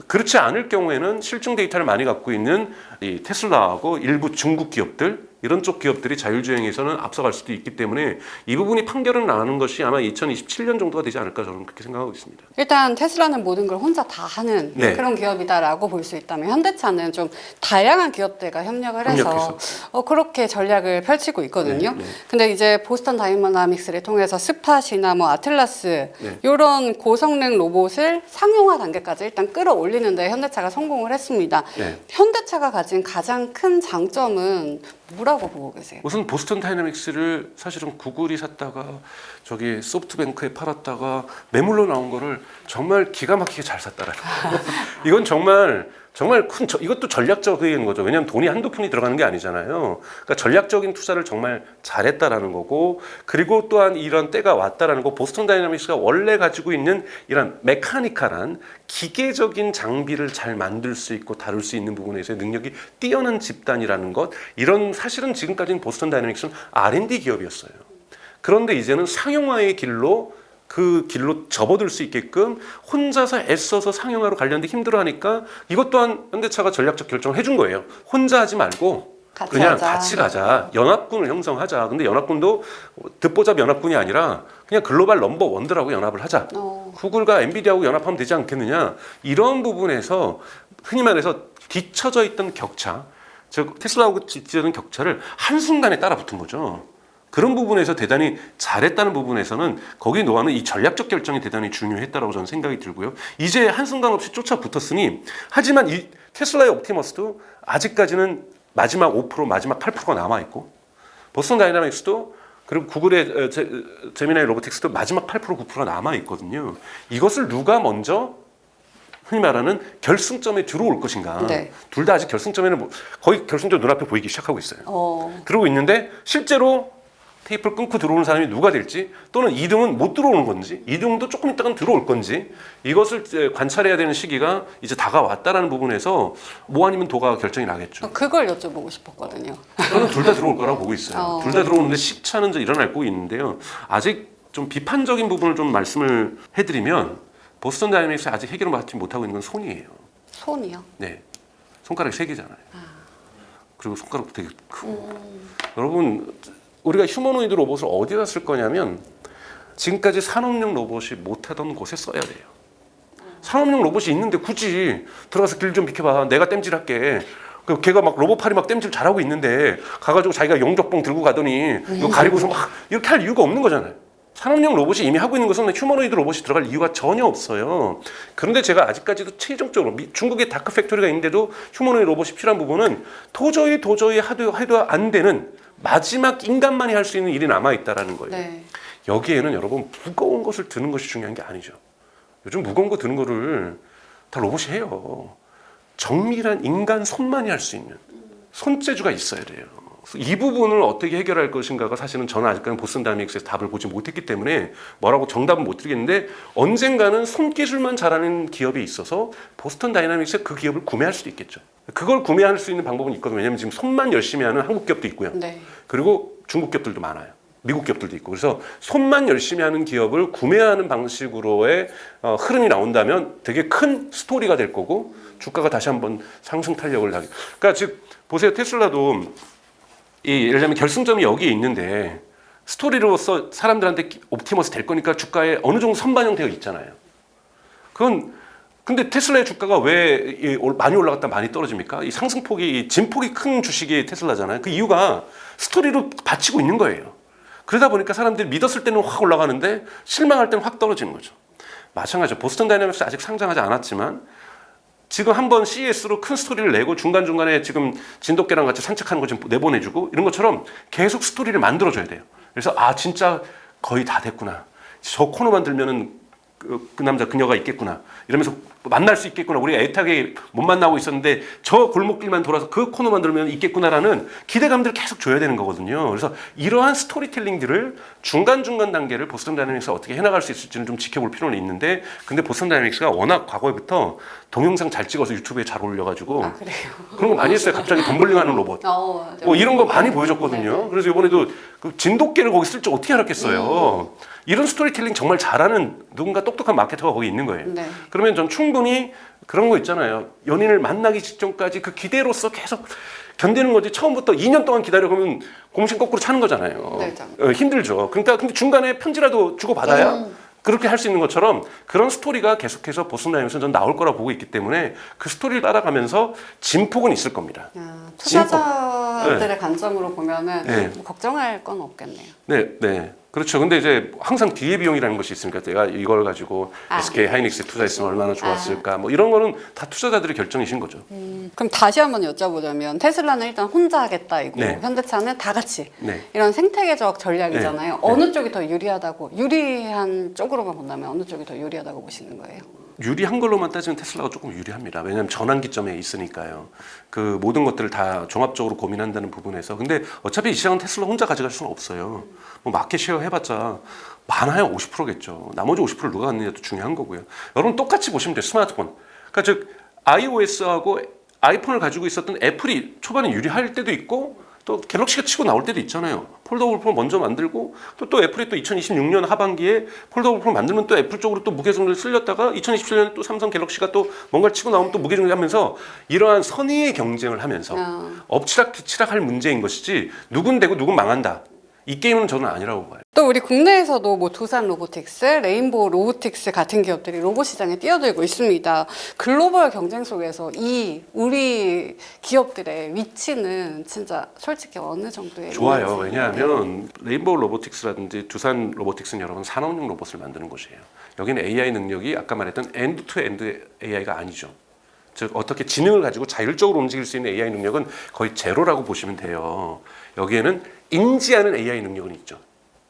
그렇지 않을 경우에는 실증 데이터를 많이 갖고 있는 이 테슬라하고 일부 중국 기업들 이런 쪽 기업들이 자율주행에서는 앞서갈 수도 있기 때문에 이 부분이 판결은 나는 것이 아마 2027년 정도가 되지 않을까 저는 그렇게 생각하고 있습니다. 일단 테슬라는 모든 걸 혼자 다 하는 네. 그런 기업이다라고 볼 수 있다면 현대차는 좀 다양한 기업들과 협력을 해서 그렇게 전략을 펼치고 있거든요. 네, 네. 근데 이제 보스턴 다이나믹스를 통해서 스팟이나 뭐 아틀라스 네. 이런 고성능 로봇을 상용화 단계까지 일단 끌어올리는데 현대차가 성공을 했습니다. 네. 현대차가 가진 가장 큰 장점은 뭐라고 보고 계세요? 우선 보스턴 다이내믹스를 사실은 구글이 샀다가 저기 소프트뱅크에 팔았다가 매물로 나온 거를 정말 기가 막히게 잘 샀다라는 거. 이건 정말 큰 이것도 전략적인 거죠. 왜냐하면 돈이 한두 푼이 들어가는 게 아니잖아요. 그러니까 전략적인 투자를 정말 잘했다라는 거고 그리고 또한 이런 때가 왔다라는 거. 보스턴 다이내믹스가 원래 가지고 있는 이런 메카니컬한 기계적인 장비를 잘 만들 수 있고 다룰 수 있는 부분에서의 능력이 뛰어난 집단이라는 것. 이런 사실은 지금까지는 보스턴 다이내믹스는 R&D 기업이었어요. 그런데 이제는 상용화의 길로 그 길로 접어들 수 있게끔 혼자서 애써서 상용화로 가려는데 힘들어하니까 이것 또한 현대차가 전략적 결정을 해준 거예요. 혼자 하지 말고 그냥 같이 가자. 연합군을 형성하자. 근데 연합군도 듣보잡 연합군이 아니라 그냥 글로벌 넘버 원들하고 연합을 하자. 구글과 엔비디아하고 연합하면 되지 않겠느냐. 이런 부분에서 흔히 말해서 뒤쳐져 있던 격차, 즉 테슬라하고 뒤쳐진 격차를 한순간에 따라 붙은 거죠. 그런 부분에서 대단히 잘했다는 부분에서는 거기에 놓아는 이 전략적 결정이 대단히 중요했다고 저는 생각이 들고요. 이제 한순간 없이 쫓아붙었으니 하지만 이 테슬라의 옵티머스도 아직까지는 마지막 5%, 마지막 8%가 남아있고 보스턴 다이나믹스도 그리고 구글의 제미나이 로보틱스도 마지막 8%, 9%가 남아있거든요. 이것을 누가 먼저 흔히 말하는 결승점에 들어올 것인가. 네. 둘 다 아직 결승점에는 거의 결승점 눈앞에 보이기 시작하고 있어요. 그러고 있는데 실제로 테이프를 끊고 들어오는 사람이 누가 될지 또는 2등은 못 들어오는 건지 2등도 조금 있다가 들어올 건지 이것을 관찰해야 되는 시기가 이제 다가왔다라는 부분에서 뭐 아니면 도가 결정이 나겠죠. 그걸 여쭤보고 싶었거든요. 저는 둘 다 들어올 거라고 보고 있어요. 둘 다 들어오는데 시차는 이제 일어나고 있는데요. 아직 좀 비판적인 부분을 좀 말씀을 해드리면 보스턴 다이내믹스 아직 해결을 맡지 못하고 있는 건 손이에요. 손이요? 네, 손가락이 3개잖아요. 그리고 손가락도 되게 크고. 여러분 우리가 휴머노이드 로봇을 어디다 쓸 거냐면 지금까지 산업용 로봇이 못하던 곳에 써야 돼요. 산업용 로봇이 있는데 굳이 들어가서 길 좀 비켜봐. 내가 땜질할게. 걔가 막 로봇팔이 막 땜질 잘하고 있는데 가가지고 자기가 용접봉 들고 가더니 이거 가리고서 막 이렇게 할 이유가 없는 거잖아요. 산업용 로봇이 이미 하고 있는 것은 휴머노이드 로봇이 들어갈 이유가 전혀 없어요. 그런데 제가 아직까지도 최종적으로 중국에 다크 팩토리가 있는데도 휴머노이드 로봇이 필요한 부분은 도저히 해도 안 되는 마지막 인간만이 할 수 있는 일이 남아있다라는 거예요. 네. 여기에는 여러분 무거운 것을 드는 것이 중요한 게 아니죠. 요즘 무거운 거 드는 거를 다 로봇이 해요. 정밀한 인간 손만이 할 수 있는 손재주가 있어야 돼요. 이 부분을 어떻게 해결할 것인가가 사실은 저는 아직까지 보스턴 다이내믹스에서 답을 보지 못했기 때문에 뭐라고 정답은 못 드리겠는데 언젠가는 손기술만 잘하는 기업이 있어서 보스턴 다이내믹스에 그 기업을 구매할 수도 있겠죠. 그걸 구매할 수 있는 방법은 있거든요. 왜냐하면 지금 손만 열심히 하는 한국 기업도 있고요. 네. 그리고 중국 기업들도 많아요. 미국 기업들도 있고. 그래서 손만 열심히 하는 기업을 구매하는 방식으로의 흐름이 나온다면 되게 큰 스토리가 될 거고 주가가 다시 한번 상승 탄력을 하게. 그러니까 즉 보세요. 테슬라도 예를 들면 결승점이 여기에 있는데 스토리로서 사람들한테 옵티머스 될 거니까 주가에 어느 정도 선반영되어 있잖아요. 그건 근데 테슬라의 주가가 왜 많이 올라갔다 많이 떨어집니까? 이 상승폭이 진폭이 큰 주식이 테슬라잖아요. 그 이유가 스토리로 받치고 있는 거예요. 그러다 보니까 사람들이 믿었을 때는 확 올라가는데 실망할 때는 확 떨어지는 거죠. 마찬가지로 보스턴 다이내믹스 아직 상장하지 않았지만 지금 한번 CES로 큰 스토리를 내고 중간중간에 지금 진돗개랑 같이 산책하는 거 좀 내보내주고 이런 것처럼 계속 스토리를 만들어줘야 돼요. 그래서 아 진짜 거의 다 됐구나. 저 코너만 들면은 그 남자 그녀가 있겠구나 이러면서 만날 수 있겠구나. 우리가 애타게 못 만나고 있었는데 저 골목길만 돌아서 그 코너만 들면 있겠구나라는 기대감들을 계속 줘야 되는 거거든요. 그래서 이러한 스토리텔링들을 중간중간 단계를 보스턴 다이내믹스가 어떻게 해나갈 수 있을지는 좀 지켜볼 필요는 있는데 근데 보스턴 다이내믹스가 워낙 과거부터 동영상 잘 찍어서 유튜브에 잘 올려가지고 아, 그래요? 그런 거 많이 했어요. 갑자기 덤블링하는 로봇 뭐 이런 거 많이 보여줬거든요. 그래서 이번에도 그 진돗개를 거기 쓸 줄 어떻게 알았겠어요. 이런 스토리텔링 정말 잘하는 누군가 똑똑한 마케터가 거기 있는 거예요. 네. 그러면 전 충분히 그런 거 있잖아요. 연인을 만나기 직전까지 그 기대로서 계속 견디는 거지. 처음부터 2년 동안 기다려 그러면 공신 거꾸로 차는 거잖아요. 네, 힘들죠. 그러니까 근데 중간에 편지라도 주고 받아야 그렇게 할 수 있는 것처럼 그런 스토리가 계속해서 보스턴 다이내믹스는 전 나올 거라고 보고 있기 때문에 그 스토리를 따라가면서 진폭은 있을 겁니다. 투자자들의 관점으로 보면은 네. 뭐 걱정할 건 없겠네요. 네, 네. 그렇죠. 근데 이제 항상 기회비용이라는 것이 있으니까 내가 이걸 가지고 SK 하이닉스에 투자했으면 얼마나 좋았을까 뭐 이런 거는 다 투자자들의 결정이신 거죠. 그럼 다시 한번 여쭤보자면 테슬라는 일단 혼자 하겠다 이고 네. 현대차는 다 같이 네. 이런 생태계적 전략이잖아요. 네. 어느 쪽이 더 유리한 쪽으로만 본다면 어느 쪽이 더 유리하다고 보시는 거예요? 유리한 걸로만 따지면 테슬라가 조금 유리합니다. 왜냐하면 전환기점에 있으니까요. 그 모든 것들을 다 종합적으로 고민한다는 부분에서. 근데 어차피 이 시장은 테슬라 혼자 가져갈 수는 없어요. 뭐 마켓 쉐어 해봤자 많아야 50%겠죠. 나머지 50%를 누가 갖느냐도 중요한 거고요. 여러분 똑같이 보시면 돼요. 스마트폰. 그러니까 즉 iOS하고 아이폰을 가지고 있었던 애플이 초반에 유리할 때도 있고 또 갤럭시가 치고 나올 때도 있잖아요. 폴더블 폰 먼저 만들고 또 애플이 또 2026년 하반기에 폴더블 폰 만들면 또 애플 쪽으로 또 무게중심을 쓸렸다가 2027년에 또 삼성 갤럭시가 또 뭔가를 치고 나오면 또 무게중심 하면서 이러한 선의의 경쟁을 하면서 엎치락뒤치락 할 문제인 것이지 누군 되고 누군 망한다. 이 게임은 저는 아니라고 봐요. 또 우리 국내에서도 뭐 두산 로보틱스, 레인보우 로보틱스 같은 기업들이 로봇 시장에 뛰어들고 있습니다. 글로벌 경쟁 속에서 이 우리 기업들의 위치는 진짜 솔직히 어느 정도에 좋아요. 있는지. 왜냐하면 레인보우 로보틱스라든지 두산 로보틱스는 여러분 산업용 로봇을 만드는 곳이에요. 여기는 AI 능력이 아까 말했던 엔드-투-엔드 AI가 아니죠. 즉 어떻게 지능을 가지고 자율적으로 움직일 수 있는 AI 능력은 거의 제로라고 보시면 돼요. 여기에는 인지하는 AI 능력은 있죠.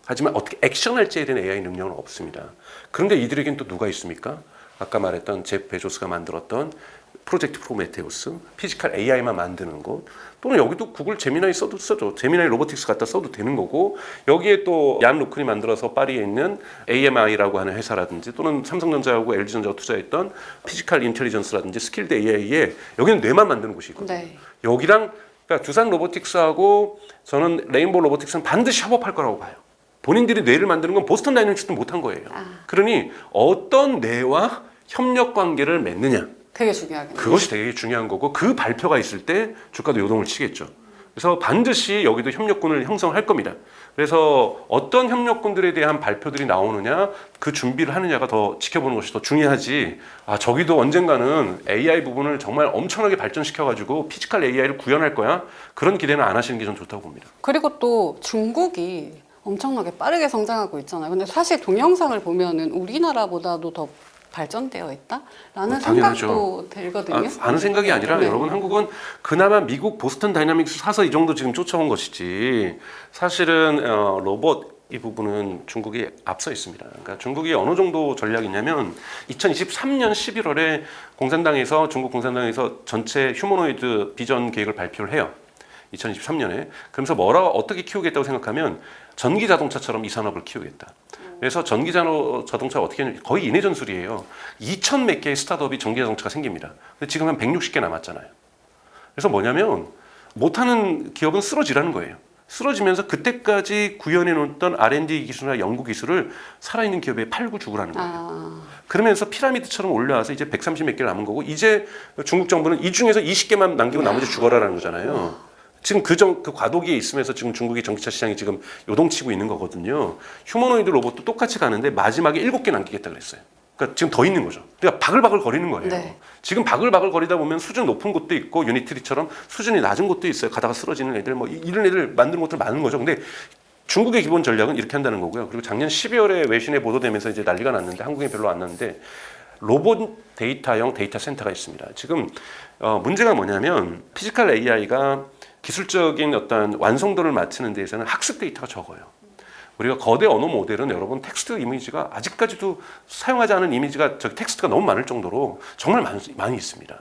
하지만 어떻게 액션할지에 대한 AI 능력은 없습니다. 그런데 이들에겐 또 누가 있습니까? 아까 말했던 제프 베조스가 만들었던 프로젝트 프로메테우스, 피지컬 AI만 만드는 곳, 또는 여기도 구글 제미나이 써도 써죠. 제미나이 로보틱스 갖다 써도 되는 거고, 여기에 또 얀 루큰이 만들어서 파리에 있는 AMI라고 하는 회사라든지 또는 삼성전자하고 LG전자가 투자했던 피지컬 인텔리전스라든지 스킬드 AI에 여기는 뇌만 만드는 곳이 있거든요. 네. 여기랑 그러니까 두산 로보틱스하고 저는 레인보우 로보틱스는 반드시 협업할 거라고 봐요. 본인들이 뇌를 만드는 건 보스턴 다이내믹스도 못한 거예요. 그러니 어떤 뇌와 협력 관계를 맺느냐. 그게 중요하겠네요. 그것이 되게 중요한 거고 그 발표가 있을 때 주가도 요동을 치겠죠. 그래서 반드시 여기도 협력군을 형성할 겁니다. 그래서 어떤 협력군들에 대한 발표들이 나오느냐 그 준비를 하느냐가 더 지켜보는 것이 더 중요하지. 아 저기도 언젠가는 AI 부분을 정말 엄청나게 발전시켜가지고 피지컬 AI를 구현할 거야. 그런 기대는 안 하시는 게 전 좋다고 봅니다. 그리고 또 중국이 엄청나게 빠르게 성장하고 있잖아요. 근데 사실 동영상을 보면은 우리나라보다도 더 발전되어 있다라는 생각도 들거든요. 아는 생각이 아니라 네. 여러분 한국은 그나마 미국 보스턴 다이내믹스 사서 이 정도 지금 쫓아온 것이지 사실은 로봇 이 부분은 중국이 앞서 있습니다. 그러니까 중국이 어느 정도 전략이냐면 2023년 11월에 중국 공산당에서 전체 휴머노이드 비전 계획을 발표를 해요. 2023년에. 그러면서 어떻게 키우겠다고 생각하면 전기 자동차처럼 이 산업을 키우겠다. 그래서 전기 자동차 어떻게 하냐면 거의 인해 전술이에요. 2,000 몇 개의 스타트업이 전기 자동차가 생깁니다. 근데 지금 한 160개 남았잖아요. 그래서 뭐냐면 못하는 기업은 쓰러지라는 거예요. 쓰러지면서 그때까지 구현해 놓았던 R&D 기술이나 연구 기술을 살아있는 기업에 팔고 죽으라는 거예요. 그러면서 피라미드처럼 올라와서 이제 130 몇 개 남은 거고, 이제 중국 정부는 이 중에서 20개만 남기고 나머지 죽어라라는 거잖아요. 지금 그 과도기에 있으면서 지금 중국의 전기차 시장이 지금 요동치고 있는 거거든요. 휴머노이드 로봇도 똑같이 가는데 마지막에 7개 남기겠다 그랬어요. 그러니까 지금 더 있는 거죠. 그러니까 바글바글 거리는 거예요. 네. 지금 바글바글 거리다 보면 수준 높은 곳도 있고 유니트리처럼 수준이 낮은 곳도 있어요. 가다가 쓰러지는 애들 뭐 이런 애들 만드는 것들 많은 거죠. 근데 중국의 기본 전략은 이렇게 한다는 거고요. 그리고 작년 12월에 외신에 보도되면서 이제 난리가 났는데 한국에 별로 안 났는데 로봇 데이터형 데이터 센터가 있습니다. 지금 문제가 뭐냐면 피지컬 AI가 기술적인 어떤 완성도를 맞추는 데에서는 학습 데이터가 적어요. 우리가 거대 언어 모델은 여러분 텍스트 이미지가 아직까지도 사용하지 않은 이미지가 텍스트가 너무 많을 정도로 정말 많이 있습니다.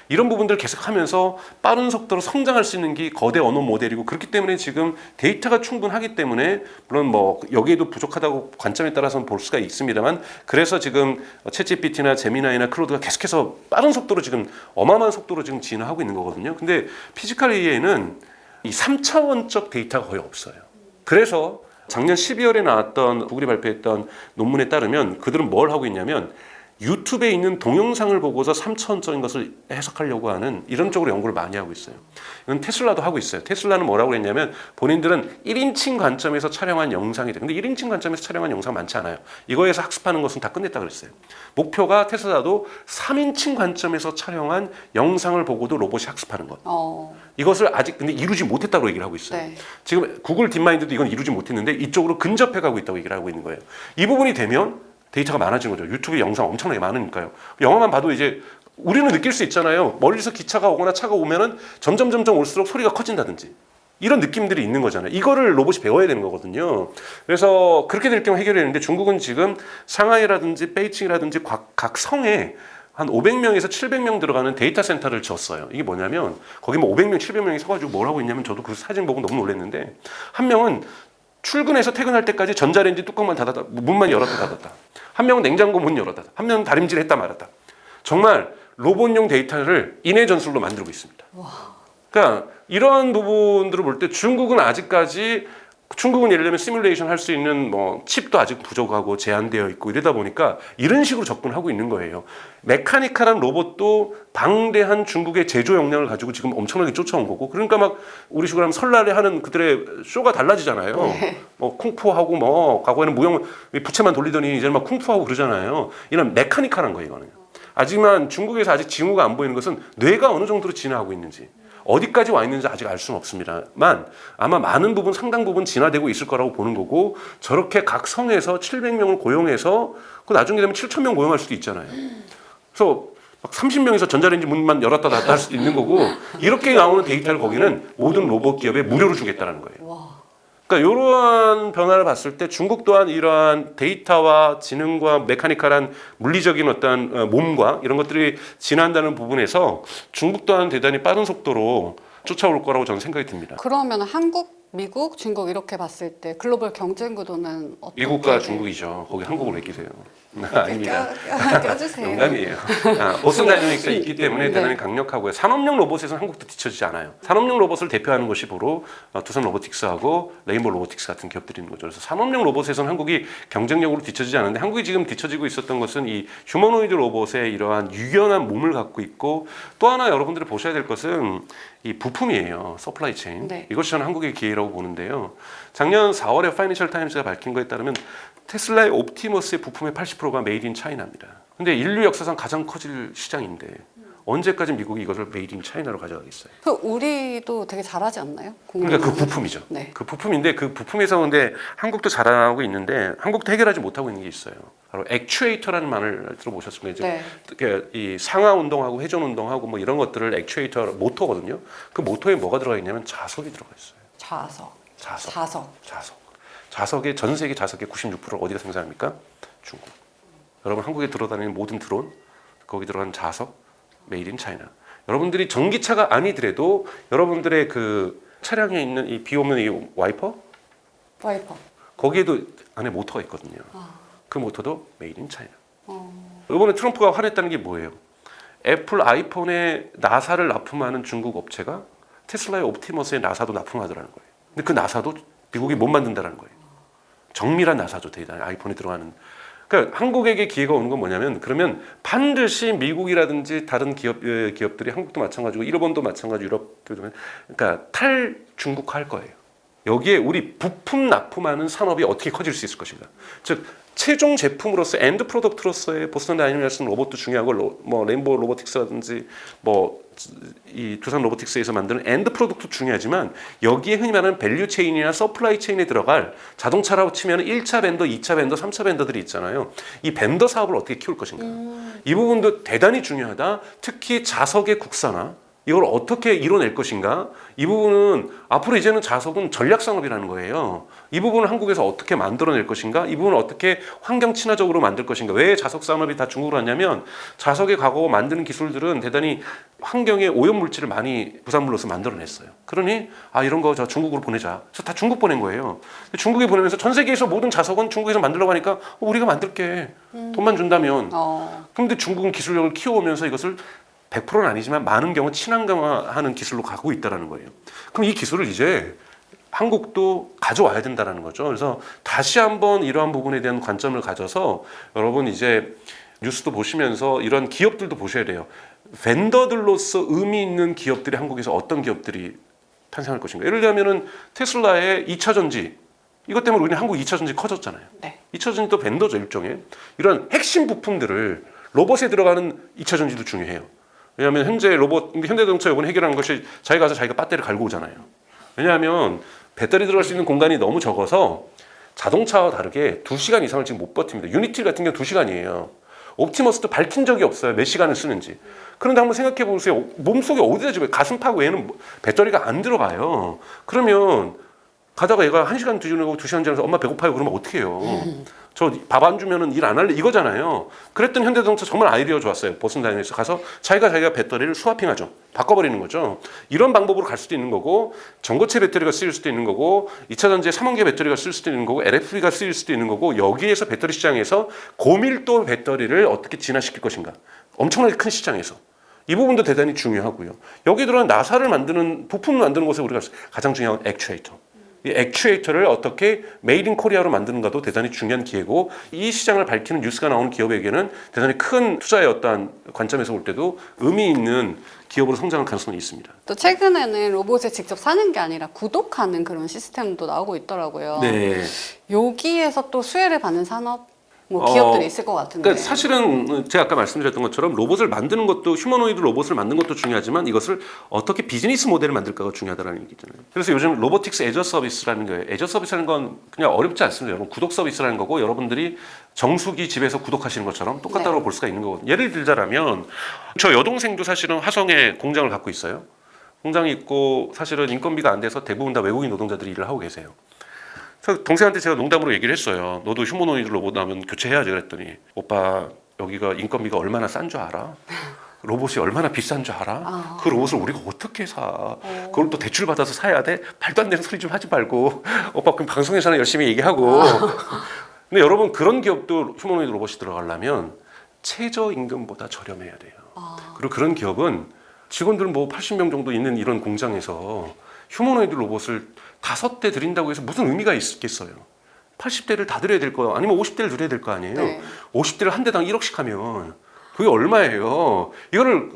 이런 부분들을 계속하면서 빠른 속도로 성장할 수 있는 게 거대 언어 모델이고, 그렇기 때문에 지금 데이터가 충분하기 때문에 물론 뭐 여기에도 부족하다고 관점에 따라서는 볼 수가 있습니다만, 그래서 지금 챗GPT나 제미나이나 클로드가 계속해서 빠른 속도로 지금 어마어마한 속도로 지금 진화하고 있는 거거든요. 근데 피지컬 AI는 이 3차원적 데이터가 거의 없어요. 그래서 작년 12월에 나왔던 구글이 발표했던 논문에 따르면 그들은 뭘 하고 있냐면 유튜브에 있는 동영상을 보고서 3차원적인 것을 해석하려고 하는 이런 쪽으로 연구를 많이 하고 있어요. 이건 테슬라도 하고 있어요. 테슬라는 뭐라고 했냐면 본인들은 1인칭 관점에서 촬영한 영상이 돼. 근데 1인칭 관점에서 촬영한 영상 많지 않아요. 이거에서 학습하는 것은 다 끝냈다 그랬어요. 목표가 테슬라도 3인칭 관점에서 촬영한 영상을 보고도 로봇이 학습하는 것. 이것을 아직 근데 이루지 못했다고 얘기를 하고 있어요. 네. 지금 구글 딥마인드도 이건 이루지 못했는데 이쪽으로 근접해 가고 있다고 얘기를 하고 있는 거예요. 이 부분이 되면 데이터가 많아지는 거죠. 유튜브 영상 엄청나게 많으니까요. 영화만 봐도 이제 우리는 느낄 수 있잖아요. 멀리서 기차가 오거나 차가 오면은 점점 올수록 소리가 커진다든지 이런 느낌들이 있는 거잖아요. 이거를 로봇이 배워야 되는 거거든요. 그래서 그렇게 될 경우 해결되는데 중국은 지금 상하이라든지 베이징이라든지 각 성에 한 500명에서 700명 들어가는 데이터 센터를 지었어요. 이게 뭐냐면 거기 뭐 500명, 700명이 서가지고 뭘 하고 있냐면 저도 그 사진 보고 너무 놀랐는데 한 명은 출근해서 퇴근할 때까지 전자레인지 뚜껑만 닫았다, 문만 열었다 닫았다. 한 명은 냉장고 문 열었다. 한 명은 다림질 했다 말았다. 정말 로봇용 데이터를 인해 전술로 만들고 있습니다. 그러니까 이런 부분들을 볼 때 중국은 예를 들면 시뮬레이션 할 수 있는 뭐 칩도 아직 부족하고 제한되어 있고 이러다 보니까 이런 식으로 접근하고 있는 거예요. 메카니컬한 로봇도 방대한 중국의 제조 역량을 가지고 지금 엄청나게 쫓아온 거고, 그러니까 막 우리 식으로 하면 설날에 하는 그들의 쇼가 달라지잖아요. 네. 뭐 쿵푸하고 뭐 과거에는 무용 부채만 돌리더니 이제는 막 쿵푸하고 그러잖아요. 이런 메카니컬한 거예요, 이거는. 하지만 중국에서 아직 징후가 안 보이는 것은 뇌가 어느 정도로 진화하고 있는지, 어디까지 와 있는지 아직 알 수는 없습니다만 아마 많은 부분, 상당 부분 진화되고 있을 거라고 보는 거고, 저렇게 각 성에서 700명을 고용해서 그 나중에 되면 7,000명 고용할 수도 있잖아요. 그래서 막 30명에서 전자레인지 문만 열었다 닫았다 할 수도 있는 거고, 이렇게 나오는 데이터를 거기는 모든 로봇 기업에 무료로 주겠다는 거예요. 그러니까 이러한 변화를 봤을 때 중국 또한 이러한 데이터와 지능과 메카니컬한 물리적인 어떤 몸과 이런 것들이 진화한다는 부분에서 중국 또한 대단히 빠른 속도로 쫓아올 거라고 저는 생각이 듭니다. 그러면 한국, 미국, 중국 이렇게 봤을 때 글로벌 경쟁 구도는 어떻게? 미국과 중국이죠. 거기 한국을 왜 끼세요? 아닙니다. 껴주세요. 농담이에요. 보슨 다이내믹스가 네. 있기 때문에 대단히 강력하고요. 산업용 로봇에서는 한국도 뒤처지지 않아요. 산업용 로봇을 대표하는 것이 바로 두산 로보틱스하고 레인보우 로보틱스 같은 기업들이 있는 거죠. 그래서 산업용 로봇에서는 한국이 경쟁력으로 뒤처지지 않는데, 한국이 지금 뒤처지고 있었던 것은 이 휴머노이드 로봇의 이러한 유연한 몸을 갖고 있고, 또 하나 여러분들이 보셔야 될 것은 이 부품이에요. 서플라이 체인. 네. 이것이 저는 한국의 기회라고 보는데요. 작년 4월에 파이낸셜 타임스가 밝힌 거에 따르면 테슬라의 옵티머스의 부품의 80%가 메이드 인 차이나입니다. 근데 인류 역사상 가장 커질 시장인데 언제까지 미국이 이것을 메이드 인 차이나로 가져가겠어요? 우리도 되게 잘하지 않나요? 그러니까 그 부품이죠. 네. 그 부품인데 그 부품에서 근데 한국도 잘하고 있는데 한국도 해결하지 못하고 있는 게 있어요. 바로 액추에이터라는 말을 들어보셨을 거예요. 네. 이 상하 운동하고 회전 운동하고 뭐 이런 것들을 액추에이터 모터거든요. 그 모터에 뭐가 들어가 있냐면 자석이 들어가 있어요. 자석의 전 세계 자석의 96%를 어디가 생산합니까? 중국. 여러분 한국에 들어다니는 모든 드론, 거기 들어가는 자석, 메이드 인 차이나. 여러분들이 전기차가 아니더라도 여러분들의 그 차량에 있는 이 비 오면 이 와이퍼 와이퍼. 거기에도 안에 모터가 있거든요. 아. 그 모터도 메이드 인 차이나. 이번에 트럼프가 화냈다는 게 뭐예요? 애플 아이폰에 나사를 납품하는 중국 업체가 테슬라의 옵티머스에 나사도 납품하더라는 거예요. 근데 그 나사도 미국이 못 만든다는 거예요. 정밀한 나사죠, 대단히 아이폰에 들어가는. 그러니까 한국에게 기회가 오는 건 뭐냐면 그러면 반드시 미국이라든지 다른 기업들이 한국도 마찬가지고 일본도 마찬가지 유럽도 그러니까 탈중국화할 거예요. 여기에 우리 부품 납품하는 산업이 어떻게 커질 수 있을 것인가. 즉 최종 제품으로서 엔드 프로덕트로서의 보스턴 다이내믹스 로봇도 중요하고 뭐 레인보우 로보틱스라든지 뭐 이 두산 로보틱스에서 만드는 엔드 프로덕트도 중요하지만 여기에 흔히 말하는 밸류 체인이나 서플라이 체인에 들어갈 자동차라고 치면 1차 벤더, 2차 벤더, 3차 벤더들이 있잖아요. 이 벤더 사업을 어떻게 키울 것인가. 이 부분도 대단히 중요하다. 특히 자석의 국산화 이걸 어떻게 이뤄낼 것인가? 이 부분은 앞으로 이제는 자석은 전략 산업이라는 거예요. 이 부분을 한국에서 어떻게 만들어낼 것인가? 이 부분을 어떻게 환경 친화적으로 만들 것인가? 왜 자석 산업이 다 중국으로 왔냐면 자석의 과거 만드는 기술들은 대단히 환경에 오염 물질을 많이 부산물로서 만들어냈어요. 그러니 이런 거 저 중국으로 보내자. 그래서 다 중국 보낸 거예요. 중국에 보내면서 전 세계에서 모든 자석은 중국에서 만들려고 하니까 우리가 만들게. 돈만 준다면. 그런데 중국은 기술력을 키워오면서 이것을 100%는 아니지만 많은 경우 친환경화하는 기술로 가고 있다는 거예요. 그럼 이 기술을 이제 한국도 가져와야 된다는 거죠. 그래서 다시 한번 이러한 부분에 대한 관점을 가져서 여러분 이제 뉴스도 보시면서 이런 기업들도 보셔야 돼요. 벤더들로서 의미 있는 기업들이 한국에서 어떤 기업들이 탄생할 것인가. 예를 들면은 테슬라의 2차 전지 이것 때문에 우리는 한국 2차 전지 커졌잖아요. 네. 2차 전지도 벤더죠 일종의. 이런 핵심 부품들을 로봇에 들어가는 2차 전지도 중요해요. 왜냐하면 현재 현대자동차 이번에 해결하는 것이 자기가 가서 자기가 배터리를 갈고 오잖아요. 왜냐하면 배터리 들어갈 수 있는 공간이 너무 적어서 자동차와 다르게 2시간 이상을 지금 못 버팁니다. 유니티 같은 경우 2시간이에요. 옵티머스도 밝힌 적이 없어요. 몇 시간을 쓰는지. 그런데 한번 생각해 보세요. 몸속에 어디다 집어요? 가슴 파고 얘는 배터리가 안 들어가요. 그러면 가다가 얘가 1시간 뒤지고 2시간 지나서 엄마 배고파요 그러면 어떻게 해요? 저 밥 안 주면은 일 안 할래 이거잖아요. 그랬더니 현대자동차 정말 아이디어 좋았어요. 보스턴 다이내믹스 가서 자기가 배터리를 스와핑하죠. 바꿔버리는 거죠. 이런 방법으로 갈 수도 있는 거고 전고체 배터리가 쓰일 수도 있는 거고 2차 전지에 3원계 배터리가 쓸 수도 있는 거고 LFP가 쓰일 수도 있는 거고 여기에서 배터리 시장에서 고밀도 배터리를 어떻게 진화시킬 것인가. 엄청나게 큰 시장에서. 이 부분도 대단히 중요하고요. 여기 들어간 나사를 만드는 부품을 만드는 곳에 우리가 가장 중요한 액추에이터. 이 액추에이터를 어떻게 메이드 인 코리아로 만드는가도 대단히 중요한 기회고 이 시장을 밝히는 뉴스가 나오는 기업에게는 대단히 큰 투자의 어떤 관점에서 볼 때도 의미 있는 기업으로 성장할 가능성이 있습니다. 또 최근에는 로봇을 직접 사는 게 아니라 구독하는 그런 시스템도 나오고 있더라고요. 네. 여기에서 또 수혜를 받는 산업 기업들이 있을 것 같은데. 그러니까 사실은 제가 아까 말씀드렸던 것처럼 로봇을 만드는 것도 휴머노이드 로봇을 만드는 것도 중요하지만 이것을 어떻게 비즈니스 모델을 만들까가 중요하다는 얘기잖아요. 그래서 요즘 로보틱스 애저 서비스라는 거예요. 애저 서비스라는 건 그냥 어렵지 않습니다. 여러분 구독 서비스라는 거고 여러분들이 정수기 집에서 구독하시는 것처럼 똑같다고 네. 볼 수가 있는 거거든요. 예를 들자면 저 여동생도 사실은 화성에 공장을 갖고 있어요. 공장이 있고 사실은 인건비가 안 돼서 대부분 다 외국인 노동자들이 일을 하고 계세요. 그래서 동생한테 제가 농담으로 얘기를 했어요. 너도 휴머노이드 로봇 나오면 교체해야지 그랬더니 오빠 여기가 인건비가 얼마나 싼 줄 알아? 로봇이 얼마나 비싼 줄 알아? 그 로봇을 우리가 어떻게 사? 그걸 또 대출 받아서 사야 돼? 말도 안 되는 소리 좀 하지 말고 오빠 그럼 방송에서는 열심히 얘기하고 근데 여러분 그런 기업도 휴머노이드 로봇이 들어가려면 최저임금보다 저렴해야 돼요. 그리고 그런 기업은 직원들 뭐 80명 정도 있는 이런 공장에서 휴머노이드 로봇을 5대 드린다고 해서 무슨 의미가 있겠어요? 80대를 다 드려야 될 거예요. 아니면 50대를 드려야 될 거 아니에요? 네. 50대를 한 대당 1억씩 하면 그게 얼마예요? 이거를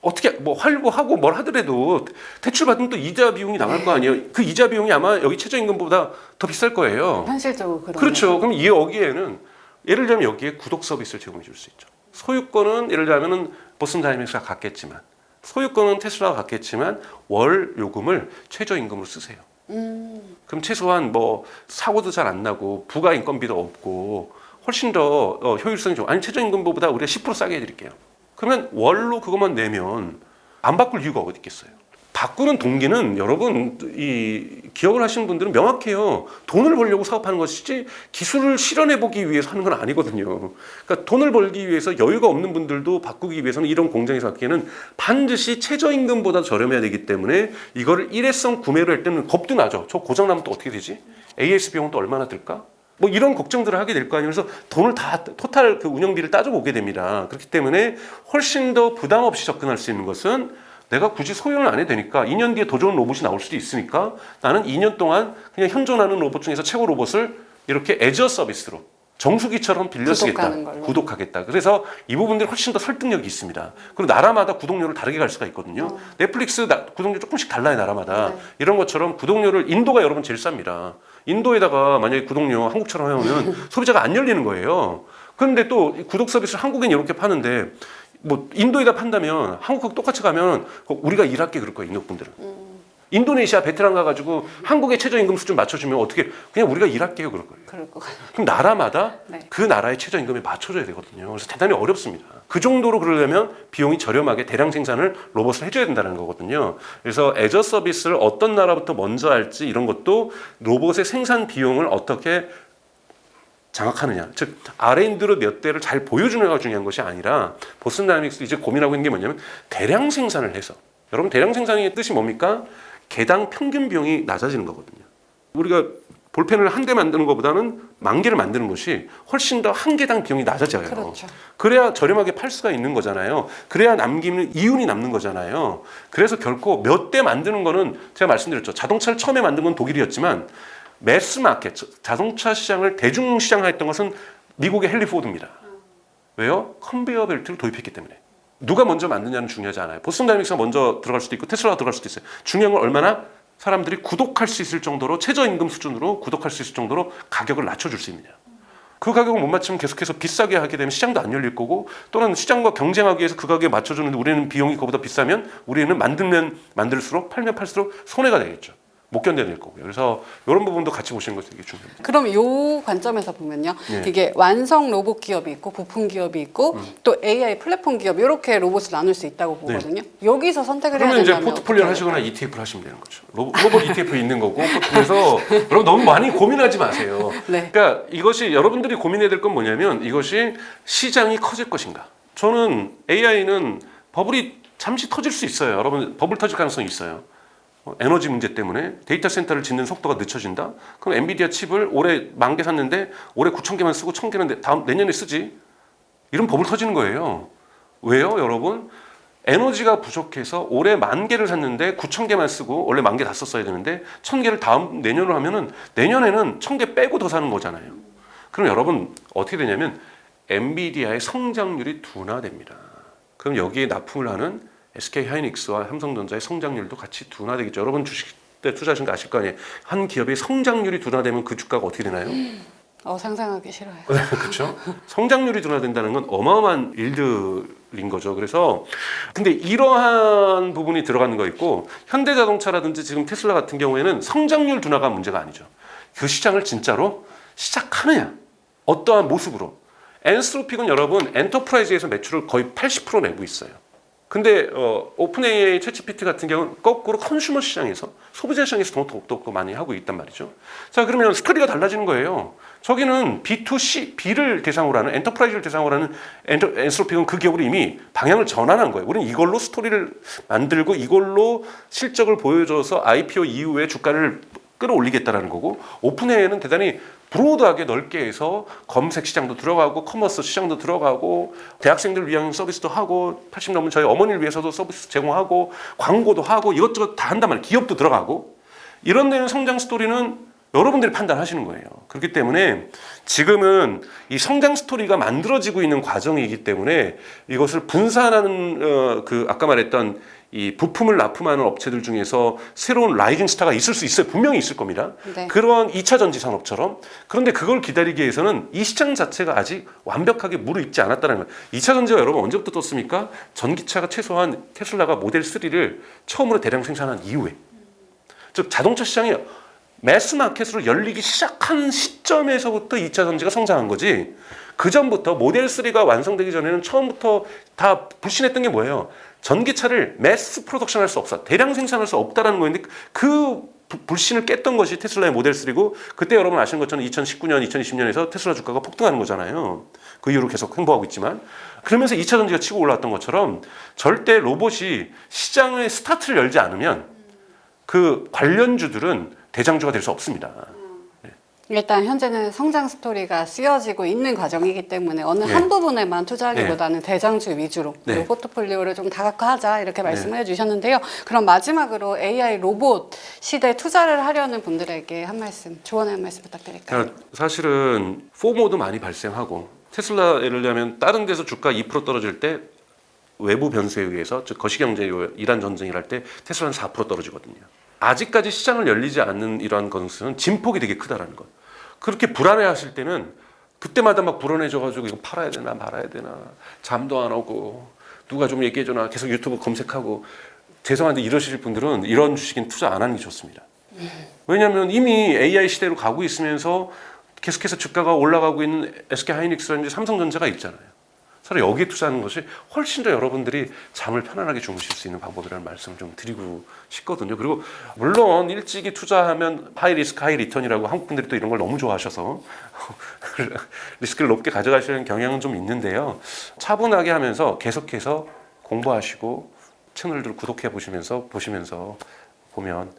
어떻게 뭐 활보하고 뭘 하더라도 대출 받으면 또 이자 비용이 나갈 거 아니에요? 그 이자 비용이 아마 여기 최저임금보다 더 비쌀 거예요. 현실적으로 그러네요. 그렇죠. 그럼 여기에는 예를 들면 여기에 구독 서비스를 제공해 줄 수 있죠. 소유권은 예를 들면은 보스턴 다이내믹스가 갖겠지만 소유권은 테슬라가 갖겠지만 월 요금을 최저임금으로 쓰세요. 그럼 최소한 뭐 사고도 잘 안 나고 부가 인건비도 없고 훨씬 더 효율성이 좋고 아니 최저임금보다 우리가 10% 싸게 해드릴게요. 그러면 월로 그것만 내면 안 바꿀 이유가 어디 있겠어요. 바꾸는 동기는 여러분 이 기억을 하시는 분들은 명확해요. 돈을 벌려고 사업하는 것이지 기술을 실현해 보기 위해서 하는 건 아니거든요. 그러니까 돈을 벌기 위해서 여유가 없는 분들도 바꾸기 위해서는 이런 공장에서 갖기에는 반드시 최저임금보다 저렴해야 되기 때문에 이거를 일회성 구매를 할 때는 겁도 나죠. 저 고장나면 또 어떻게 되지? AS 비용은 또 얼마나 들까? 뭐 이런 걱정들을 하게 될 거 아니에요. 그래서 돈을 다 토탈 그 운영비를 따져보게 됩니다. 그렇기 때문에 훨씬 더 부담 없이 접근할 수 있는 것은 내가 굳이 소유를 안 해도 되니까 2년 뒤에 더 좋은 로봇이 나올 수도 있으니까 나는 2년 동안 그냥 현존하는 로봇 중에서 최고 로봇을 이렇게 애저 서비스로 정수기처럼 빌려 쓰겠다. 구독하겠다. 그래서 이 부분들이 훨씬 더 설득력이 있습니다. 그리고 나라마다 구독료를 다르게 갈 수가 있거든요. 넷플릭스 구독료 조금씩 달라요, 나라마다. 네. 이런 것처럼 구독료를 인도가 여러분 제일 쌉니다. 인도에다가 만약에 구독료 한국처럼 해오면 소비자가 안 열리는 거예요. 그런데 또 구독 서비스를 한국엔 이렇게 파는데 뭐 인도에다 판다면 한국하고 똑같이 가면 우리가 일할게 그럴 거예요, 인도 분들은. 인도네시아, 베트남 가가지고 한국의 최저임금 수준 맞춰주면 어떻게 그냥 우리가 일할게요 그럴 거예요. 그럴 것 같아요. 그럼 나라마다 네. 그 나라의 최저임금에 맞춰줘야 되거든요. 그래서 대단히 어렵습니다. 그 정도로 그러려면 비용이 저렴하게 대량 생산을 로봇을 해줘야 된다는 거거든요. 그래서 애저 서비스를 어떤 나라부터 먼저 할지 이런 것도 로봇의 생산 비용을 어떻게 장악하느냐, 즉 R&D로 몇 대를 잘 보여주느냐가 중요한 것이 아니라 보스턴 다이내믹스도 이제 고민하고 있는 게 뭐냐면 대량 생산을 해서 여러분 대량 생산의 뜻이 뭡니까? 개당 평균 비용이 낮아지는 거거든요. 우리가 볼펜을 한 대 만드는 것보다는 10,000개를 만드는 것이 훨씬 더 한 개당 비용이 낮아져요. 그렇죠. 그래야 저렴하게 팔 수가 있는 거잖아요. 그래야 남기는 이윤이 남는 거잖아요. 그래서 결코 몇 대 만드는 거는 제가 말씀드렸죠. 자동차를 처음에 만든 건 독일이었지만 매스 마켓, 자동차 시장을 대중 시장화했던 것은 미국의 헨리 포드입니다. 왜요? 컨베이어 벨트를 도입했기 때문에. 누가 먼저 만드냐는 중요하지 않아요. 보스턴 다이내믹스가 먼저 들어갈 수도 있고 테슬라가 들어갈 수도 있어요. 중요한 건 얼마나 사람들이 구독할 수 있을 정도로 최저임금 수준으로 구독할 수 있을 정도로 가격을 낮춰줄 수 있느냐. 그 가격을 못 맞추면 계속해서 비싸게 하게 되면 시장도 안 열릴 거고 또는 시장과 경쟁하기 위해서 그 가격에 맞춰주는데 우리는 비용이 그보다 비싸면 우리는 만들면 만들수록 팔면 팔수록 손해가 되겠죠. 못 견뎌낼 거고요. 그래서 이런 부분도 같이 보시는 것이 되게 중요합니다. 그럼 이 관점에서 보면요. 네. 이게 완성 로봇 기업이 있고 부품 기업이 있고 또 AI 플랫폼 기업 이렇게 로봇을 나눌 수 있다고 보거든요. 여기서 선택을 해야 그러면 된다면 이제 포트폴리오를 하시거나 ETF를 하시면 되는 거죠. 로봇 ETF 있는 거고 그래서 여러분 너무 많이 고민하지 마세요. 네. 그러니까 이것이 여러분들이 고민해야 될 건 뭐냐면 이것이 시장이 커질 것인가. 저는 AI는 버블이 잠시 터질 수 있어요. 여러분 버블 터질 가능성이 있어요. 에너지 문제 때문에 데이터 센터를 짓는 속도가 늦춰진다. 그럼 엔비디아 칩을 올해 10,000개 샀는데 올해 9,000개만 쓰고 1,000개는 내년에 쓰지. 이런 버블 터지는 거예요. 왜요, 여러분? 에너지가 부족해서 올해 10,000개를 샀는데 9,000개만 쓰고 원래 10,000개 다 썼어야 되는데 1,000개를 내년으로 하면은 내년에는 1,000개 빼고 더 사는 거잖아요. 그럼 여러분 어떻게 되냐면 엔비디아의 성장률이 둔화됩니다. 그럼 여기에 납품을 하는 SK 하이닉스와 삼성전자의 성장률도 같이 둔화되겠죠. 여러분 주식 때 투자하신 거 아실 거 아니에요. 한 기업의 성장률이 둔화되면 그 주가가 어떻게 되나요? 상상하기 싫어요. 그렇죠. 성장률이 둔화된다는 건 어마어마한 일들인 거죠. 그래서 근데 이러한 부분이 들어가는 거 있고 현대자동차라든지 지금 테슬라 같은 경우에는 성장률 둔화가 문제가 아니죠. 그 시장을 진짜로 시작하느냐, 어떠한 모습으로. 엔스로픽은 여러분 엔터프라이즈에서 매출을 거의 80% 내고 있어요. 근데 오픈 AI, 챗GPT 같은 경우는 거꾸로 컨슈머 시장에서 소비자 시장에서 더 많이 하고 있단 말이죠. 자, 그러면 스토리가 달라지는 거예요. 저기는 B2C, B를 대상으로 하는 엔터프라이즈를 대상으로 하는 엔스로픽은 그 기업으로 이미 방향을 전환한 거예요. 우리는 이걸로 스토리를 만들고 이걸로 실적을 보여줘서 IPO 이후에 주가를 끌어올리겠다라는 거고 오픈 AI는 대단히 브로드하게 넓게 해서 검색 시장도 들어가고 커머스 시장도 들어가고 대학생들 위한 서비스도 하고 80 넘은 저희 어머니를 위해서도 서비스 제공하고 광고도 하고 이것저것 다 한단 말이에요. 기업도 들어가고 이런 데는 성장 스토리는 여러분들이 판단하시는 거예요. 그렇기 때문에 지금은 이 성장 스토리가 만들어지고 있는 과정이기 때문에 이것을 분산하는 아까 말했던 이 부품을 납품하는 업체들 중에서 새로운 라이징 스타가 있을 수 있어요. 분명히 있을 겁니다. 네. 그런 2차 전지 산업처럼. 그런데 그걸 기다리기 위해서는 이 시장 자체가 아직 완벽하게 무르익지 않았다는 거예요. 2차 전지가 여러분 언제부터 떴습니까? 전기차가 최소한 테슬라가 모델 3를 처음으로 대량 생산한 이후에. 즉 자동차 시장이 매스 마켓으로 열리기 시작한 시점에서부터 2차 전지가 성장한 거지. 그 전부터 모델 3가 완성되기 전에는 처음부터 다 불신했던 게 뭐예요? 전기차를 매스 프로덕션 할 수 없어. 대량 생산할 수 없다라는 거였는데 그 불신을 깼던 것이 테슬라의 모델 3고 그때 여러분 아시는 것처럼 2019년, 2020년에서 테슬라 주가가 폭등하는 거잖아요. 그 이후로 계속 횡보하고 있지만 그러면서 2차 전지가 치고 올라왔던 것처럼 절대 로봇이 시장의 스타트를 열지 않으면 그 관련주들은 대장주가 될 수 없습니다. 일단 현재는 성장 스토리가 쓰여지고 있는 과정이기 때문에 어느 네. 한 부분에만 투자하기보다는 대장주 위주로 네. 포트폴리오를 좀 다각화하자 이렇게 말씀을 해주셨는데요. 그럼 마지막으로 AI 로봇 시대에 투자를 하려는 분들에게 한 말씀, 조언의 한 말씀 부탁드릴까요? 그러니까 사실은 포모도 많이 발생하고 테슬라 예를 들면 다른 데서 주가 2% 떨어질 때 외부 변수에 의해서 즉 거시경제 이란 전쟁을 할 때 테슬라는 4% 떨어지거든요. 아직까지 시장을 열리지 않는 이러한 것은 진폭이 되게 크다라는 것. 그렇게 불안해하실 때는 그때마다 막 불안해져가지고 이거 팔아야 되나 말아야 되나 잠도 안 오고 누가 좀 얘기해줘나 계속 유튜브 검색하고 죄송한데 이러실 분들은 이런 주식엔 투자 안 하는 게 좋습니다. 왜냐하면 이미 AI 시대로 가고 있으면서 계속해서 주가가 올라가고 있는 SK하이닉스라든지 삼성전자가 있잖아요. 차라리 여기에 투자하는 것이 훨씬 더 여러분들이 잠을 편안하게 주무실 수 있는 방법이라는 말씀을 좀 드리고 싶거든요. 그리고 물론 일찍이 투자하면 하이 리스크 하이 리턴이라고 한국 분들이 또 이런 걸 너무 좋아하셔서 리스크를 높게 가져가시는 경향은 좀 있는데요. 차분하게 하면서 계속해서 공부하시고 채널들 구독해 보시면서 보면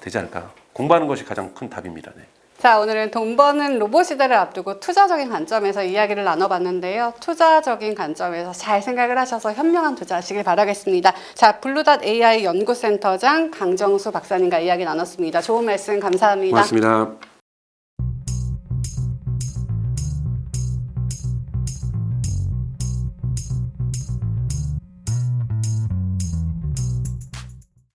되지 않을까. 공부하는 것이 가장 큰 답입니다. 네. 자, 오늘은 돈 버는 로봇 시대를 앞두고 투자적인 관점에서 이야기를 나눠봤는데요. 투자적인 관점에서 잘 생각을 하셔서 현명한 투자하시길 바라겠습니다. 자, 블루닷 AI 연구센터장 강정수 박사님과 이야기 나눴습니다. 좋은 말씀 감사합니다. 고맙습니다.